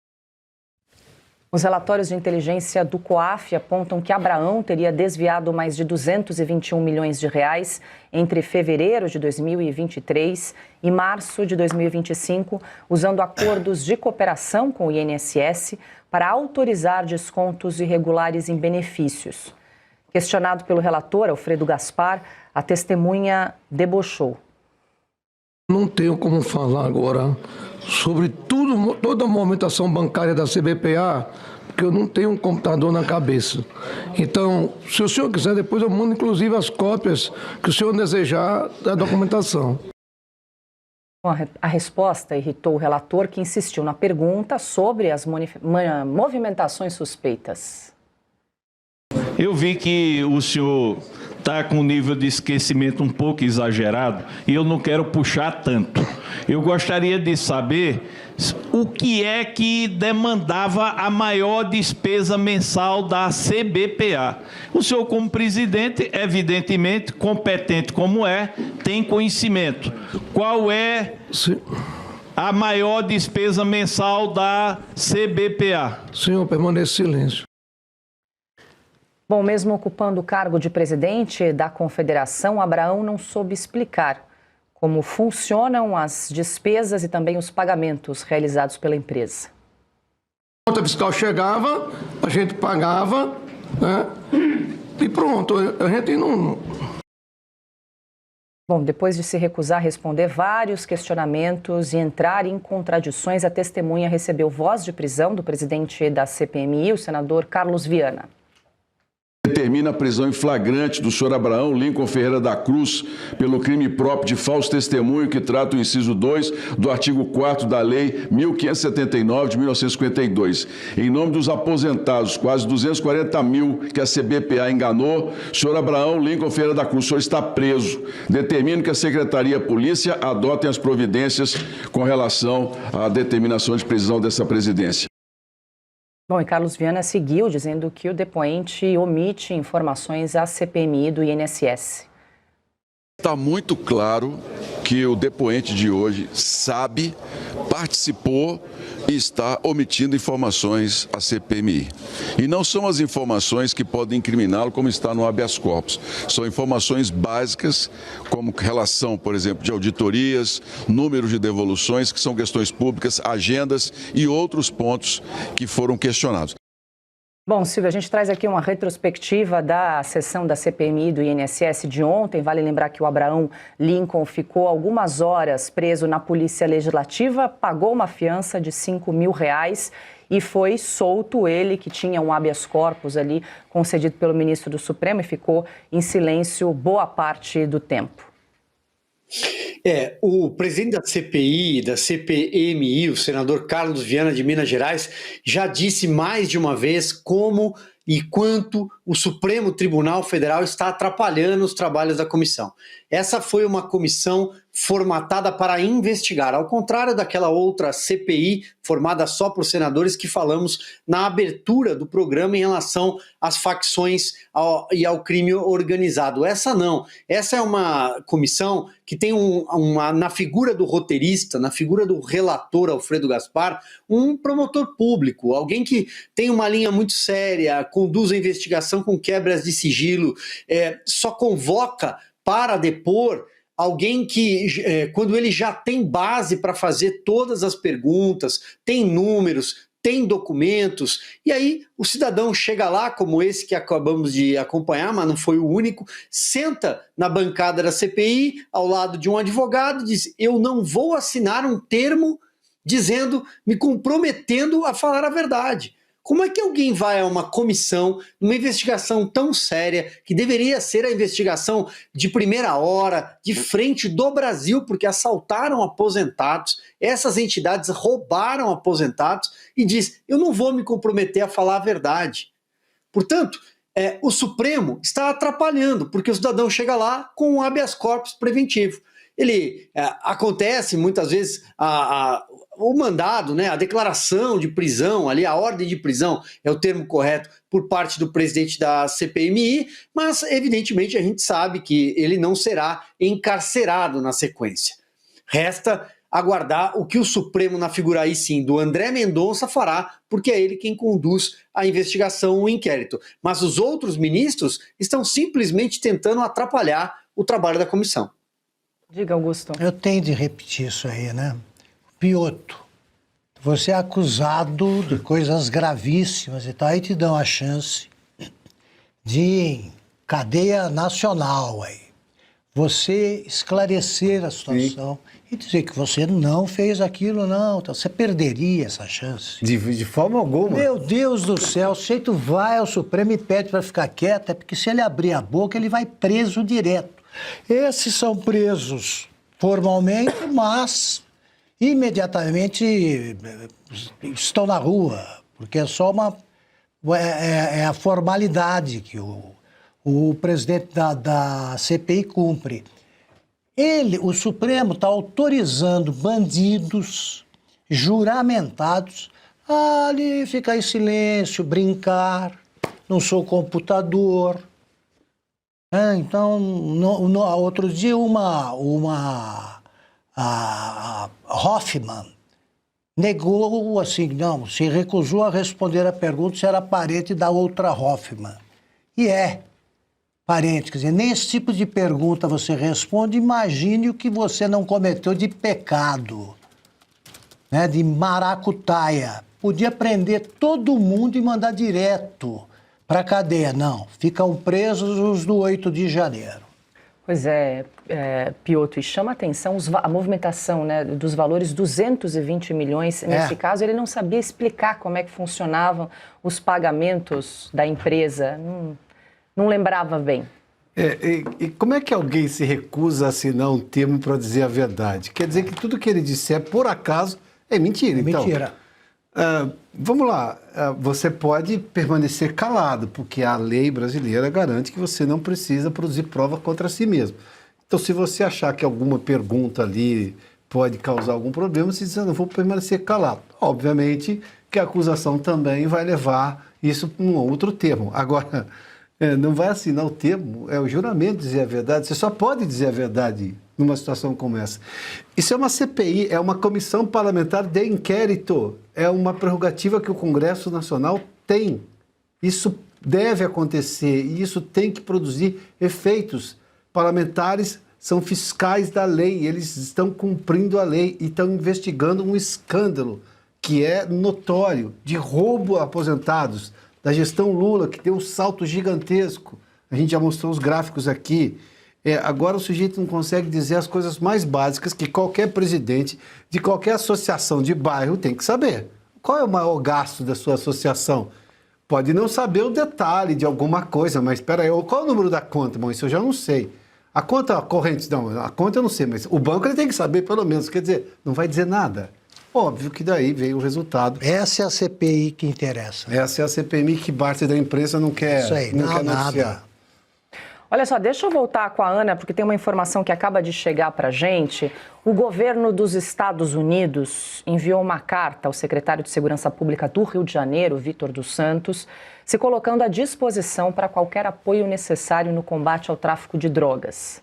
Os relatórios de inteligência do COAF apontam que Abraão teria desviado mais de 221 milhões de reais entre fevereiro de 2023 e março de 2025, usando acordos de cooperação com o INSS para autorizar descontos irregulares em benefícios. Questionado pelo relator, Alfredo Gaspar, a testemunha debochou. Não tenho como falar agora sobre toda a movimentação bancária da CBPA, porque eu não tenho um computador na cabeça. Então, se o senhor quiser, depois eu mando inclusive as cópias que o senhor desejar da documentação. A resposta irritou o relator, que insistiu na pergunta sobre as movimentações suspeitas. Eu vi que o senhor está com um nível de esquecimento um pouco exagerado e eu não quero puxar tanto. Eu gostaria de saber o que é que demandava a maior despesa mensal da CBPA. O senhor, como presidente, evidentemente, competente como é, tem conhecimento. Qual é a maior despesa mensal da CBPA? Senhor, permaneça em silêncio. Bom, mesmo ocupando o cargo de presidente da Confederação, Abraão não soube explicar como funcionam as despesas e também os pagamentos realizados pela empresa. A nota fiscal chegava, a gente pagava, né? E pronto, a gente não... Bom, depois de se recusar a responder vários questionamentos e entrar em contradições, a testemunha recebeu voz de prisão do presidente da CPMI, o senador Carlos Viana. Determina a prisão em flagrante do senhor Abraão Lincoln Ferreira da Cruz pelo crime próprio de falso testemunho que trata o inciso 2 do artigo 4º da Lei 1579 de 1952. Em nome dos aposentados, quase 240 mil que a CBPA enganou, o senhor Abraão Lincoln Ferreira da Cruz, o senhor está preso. Determino que a Secretaria de Polícia adotem as providências com relação à determinação de prisão dessa presidência. Bom, e Carlos Viana seguiu dizendo que o depoente omite informações à CPMI do INSS. Está muito claro que o depoente de hoje sabe, participou e está omitindo informações à CPMI. E não são as informações que podem incriminá-lo como está no habeas corpus. São informações básicas, como relação, por exemplo, de auditorias, número de devoluções, que são questões públicas, agendas e outros pontos que foram questionados. Bom, Silvia, a gente traz aqui uma retrospectiva da sessão da CPMI do INSS de ontem. Vale lembrar que o Abraão Lincoln ficou algumas horas preso na Polícia Legislativa, pagou uma fiança de R$5 mil e foi solto. Ele, que tinha um habeas corpus ali concedido pelo ministro do Supremo, e ficou em silêncio boa parte do tempo. O presidente da CPI, da CPMI, o senador Carlos Viana de Minas Gerais, já disse mais de uma vez como e quanto o Supremo Tribunal Federal está atrapalhando os trabalhos da comissão. Essa foi uma comissão formatada para investigar, ao contrário daquela outra CPI formada só por senadores que falamos na abertura do programa em relação às facções e ao crime organizado. Essa não. Essa é uma comissão que tem na figura do roteirista, na figura do relator Alfredo Gaspar, um promotor público, alguém que tem uma linha muito séria, conduz a investigação com quebras de sigilo, só convoca para depor alguém que, quando ele já tem base para fazer todas as perguntas, tem números, tem documentos, e aí o cidadão chega lá, como esse que acabamos de acompanhar, mas não foi o único, senta na bancada da CPI, ao lado de um advogado, diz: eu não vou assinar um termo dizendo, me comprometendo a falar a verdade. Como é que alguém vai a uma comissão, numa investigação tão séria, que deveria ser a investigação de primeira hora, de frente do Brasil, porque assaltaram aposentados, essas entidades roubaram aposentados, e diz: eu não vou me comprometer a falar a verdade. Portanto, o Supremo está atrapalhando, porque o cidadão chega lá com um habeas corpus preventivo. Ele acontece muitas vezes o mandado, né, a declaração de prisão, ali a ordem de prisão é o termo correto, por parte do presidente da CPMI, mas evidentemente a gente sabe que ele não será encarcerado na sequência. Resta aguardar o que o Supremo, na figura aí sim do André Mendonça, fará, porque é ele quem conduz a investigação, o inquérito. Mas os outros ministros estão simplesmente tentando atrapalhar o trabalho da comissão. Diga, Augusto. Eu tenho de repetir isso aí, né? Piotto, você é acusado de coisas gravíssimas e tal, aí te dão a chance de cadeia nacional aí. Você esclarecer a situação e dizer que você não fez aquilo, não. Então, você perderia essa chance. De forma alguma. Meu Deus do céu, se tu vai ao Supremo e pede para ficar quieto, é porque se ele abrir a boca, ele vai preso direto. Esses são presos formalmente, mas imediatamente estão na rua, porque é só a formalidade que o presidente da CPI cumpre. O Supremo está autorizando bandidos juramentados a ali ficar em silêncio, brincar, não sou computador. Então, outro dia a Hoffman negou assim, não, se recusou a responder a pergunta se era parente da outra Hoffman. E parente, quer dizer, nem esse tipo de pergunta você responde, imagine o que você não cometeu de pecado, né, de maracutaia. Podia prender todo mundo e mandar direto para a cadeia. Não, ficam presos os do 8 de janeiro. Pois é, Piotto, e chama a atenção a movimentação, né, dos valores 220 milhões. Nesse caso, ele não sabia explicar como é que funcionavam os pagamentos da empresa, não lembrava bem. E como é que alguém se recusa a assinar um termo para dizer a verdade? Quer dizer que tudo que ele disser, por acaso, é mentira. Então, mentira. Vamos lá, você pode permanecer calado, porque a lei brasileira garante que você não precisa produzir prova contra si mesmo. Então, se você achar que alguma pergunta ali pode causar algum problema, você diz: eu não vou permanecer calado. Obviamente que a acusação também vai levar isso para um outro termo. Agora, não vai assinar o termo, é o juramento de dizer a verdade. Você só pode dizer a verdade numa situação como essa. Isso é uma CPI, é uma comissão parlamentar de inquérito, é uma prerrogativa que o Congresso Nacional tem. Isso deve acontecer e isso tem que produzir efeitos. Parlamentares são fiscais da lei, eles estão cumprindo a lei e estão investigando um escândalo que é notório de roubo a aposentados, da gestão Lula, que deu um salto gigantesco. A gente já mostrou os gráficos aqui. Agora o sujeito não consegue dizer as coisas mais básicas que qualquer presidente de qualquer associação de bairro tem que saber. Qual é o maior gasto da sua associação? Pode não saber o detalhe de alguma coisa, mas espera aí, qual é o número da conta? Bom, isso eu já não sei. A conta corrente, não, a conta eu não sei, mas o banco ele tem que saber pelo menos, quer dizer, não vai dizer nada. Óbvio que daí veio o resultado. Essa é a CPI que interessa. Essa é a CPI que parte da imprensa não quer, isso aí, não quer noticiar. nada. Olha só, deixa eu voltar com a Ana, porque tem uma informação que acaba de chegar para a gente. O governo dos Estados Unidos enviou uma carta ao secretário de Segurança Pública do Rio de Janeiro, Vitor dos Santos, se colocando à disposição para qualquer apoio necessário no combate ao tráfico de drogas.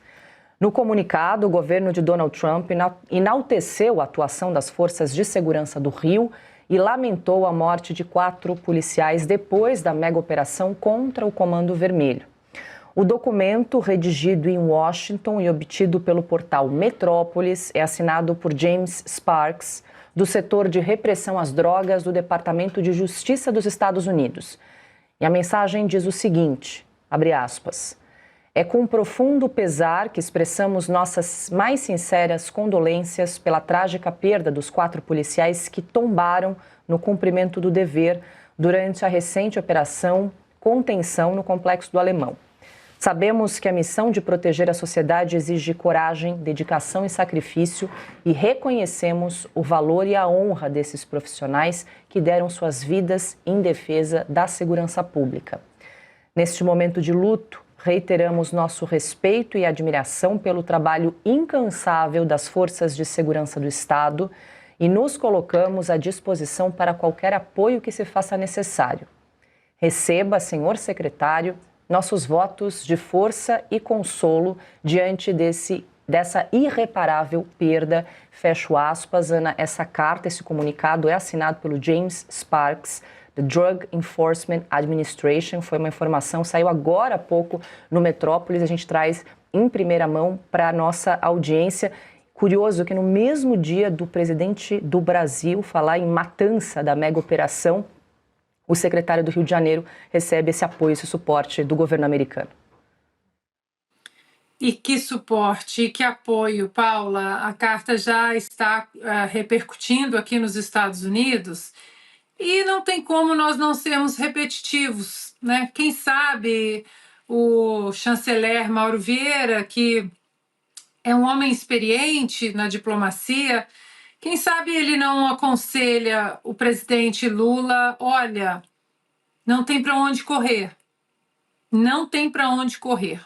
No comunicado, o governo de Donald Trump enalteceu a atuação das forças de segurança do Rio e lamentou a morte de 4 policiais depois da mega operação contra o Comando Vermelho. O documento, redigido em Washington e obtido pelo portal Metrópolis, é assinado por James Sparks, do setor de repressão às drogas do Departamento de Justiça dos Estados Unidos. E a mensagem diz o seguinte, abre aspas, é com profundo pesar que expressamos nossas mais sinceras condolências pela trágica perda dos 4 policiais que tombaram no cumprimento do dever durante a recente operação Contenção no Complexo do Alemão. Sabemos que a missão de proteger a sociedade exige coragem, dedicação e sacrifício e reconhecemos o valor e a honra desses profissionais que deram suas vidas em defesa da segurança pública. Neste momento de luto, reiteramos nosso respeito e admiração pelo trabalho incansável das forças de segurança do Estado e nos colocamos à disposição para qualquer apoio que se faça necessário. Receba, senhor secretário, nossos votos de força e consolo diante dessa irreparável perda. Fecho aspas, Ana, essa carta, esse comunicado é assinado pelo James Sparks, The Drug Enforcement Administration. Foi uma informação, saiu agora há pouco no Metrópolis, a gente traz em primeira mão para a nossa audiência. Curioso que no mesmo dia do presidente do Brasil falar em matança da mega operação, o secretário do Rio de Janeiro recebe esse apoio, esse suporte do governo americano. E que suporte, e que apoio, Paula. A carta já está repercutindo aqui nos Estados Unidos e não tem como nós não sermos repetitivos, né? Quem sabe o chanceler Mauro Vieira, que é um homem experiente na diplomacia, quem sabe ele não aconselha o presidente Lula, olha, não tem para onde correr, não tem para onde correr.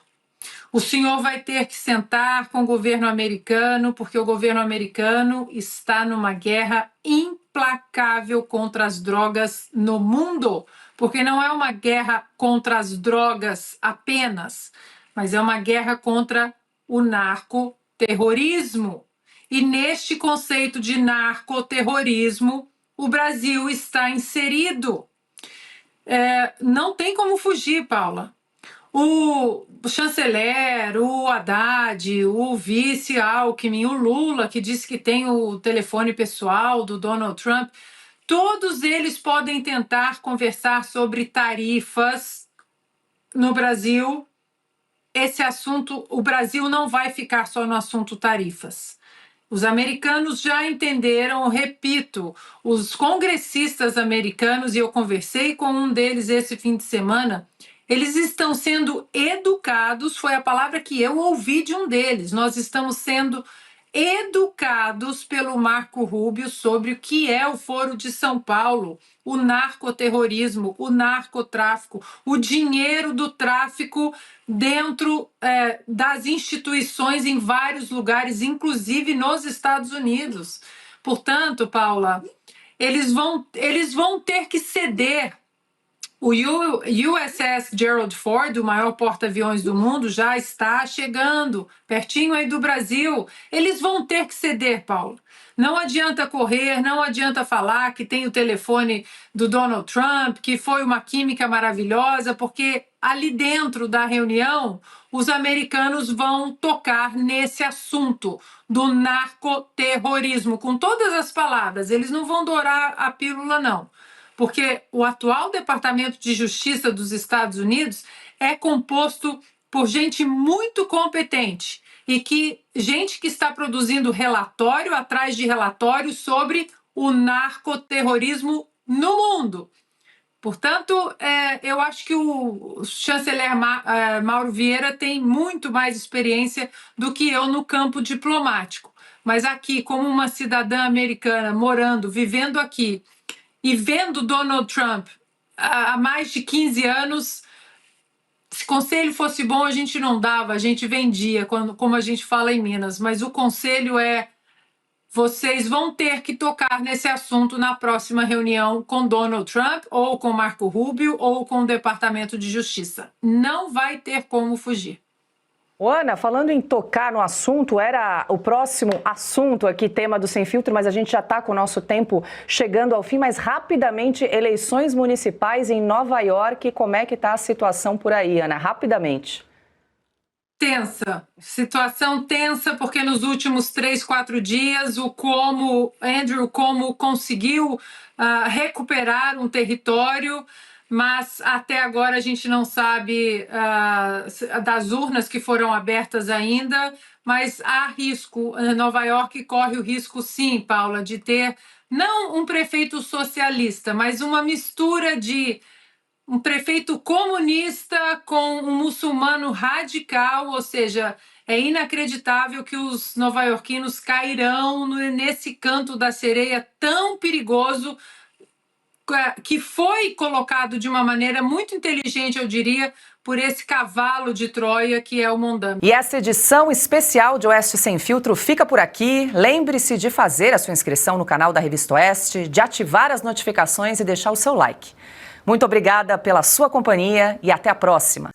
O senhor vai ter que sentar com o governo americano, porque o governo americano está numa guerra implacável contra as drogas no mundo, porque não é uma guerra contra as drogas apenas, mas é uma guerra contra o narcoterrorismo. E neste conceito de narcoterrorismo, o Brasil está inserido. Não tem como fugir, Paula. O chanceler, o Haddad, o vice Alckmin, o Lula, que disse que tem o telefone pessoal do Donald Trump, todos eles podem tentar conversar sobre tarifas no Brasil. Esse assunto, o Brasil não vai ficar só no assunto tarifas. Os americanos já entenderam, repito, os congressistas americanos, e eu conversei com um deles esse fim de semana, eles estão sendo educados, foi a palavra que eu ouvi de um deles, nós estamos sendo educados pelo Marco Rubio sobre o que é o Foro de São Paulo, o narcoterrorismo, o narcotráfico, o dinheiro do tráfico dentro das instituições em vários lugares, inclusive nos Estados Unidos. Portanto, Paula, eles vão ter que ceder. O USS Gerald Ford, o maior porta-aviões do mundo, já está chegando, pertinho aí do Brasil. Eles vão ter que ceder, Paulo. Não adianta correr, não adianta falar que tem o telefone do Donald Trump, que foi uma química maravilhosa, porque ali dentro da reunião, os americanos vão tocar nesse assunto do narcoterrorismo, com todas as palavras. Eles não vão dourar a pílula, não. Porque o atual Departamento de Justiça dos Estados Unidos é composto por gente muito competente e gente que está produzindo relatório atrás de relatório sobre o narcoterrorismo no mundo. Portanto, eu acho que o chanceler Mauro Vieira tem muito mais experiência do que eu no campo diplomático. Mas aqui, como uma cidadã americana morando, vivendo aqui, e vendo Donald Trump há mais de 15 anos, se conselho fosse bom, a gente não dava, a gente vendia, como a gente fala em Minas. Mas o conselho é, vocês vão ter que tocar nesse assunto na próxima reunião com Donald Trump, ou com Marco Rubio, ou com o Departamento de Justiça. Não vai ter como fugir. Ana, falando em tocar no assunto, era o próximo assunto aqui, tema do Sem Filtro, mas a gente já está com o nosso tempo chegando ao fim, mas rapidamente, eleições municipais em Nova York, como é que está a situação por aí, Ana? Rapidamente. Tensa, situação tensa, porque nos últimos 3, 4 dias o Andrew Cuomo conseguiu recuperar um território, mas até agora a gente não sabe das urnas que foram abertas ainda, mas há risco. Nova York corre o risco, sim, Paula, de ter não um prefeito socialista, mas uma mistura de um prefeito comunista com um muçulmano radical, ou seja, é inacreditável que os nova-iorquinos cairão nesse canto da sereia tão perigoso, que foi colocado de uma maneira muito inteligente, eu diria, por esse cavalo de Troia que é o Mondame. E essa edição especial de Oeste Sem Filtro fica por aqui. Lembre-se de fazer a sua inscrição no canal da Revista Oeste, de ativar as notificações e deixar o seu like. Muito obrigada pela sua companhia e até a próxima.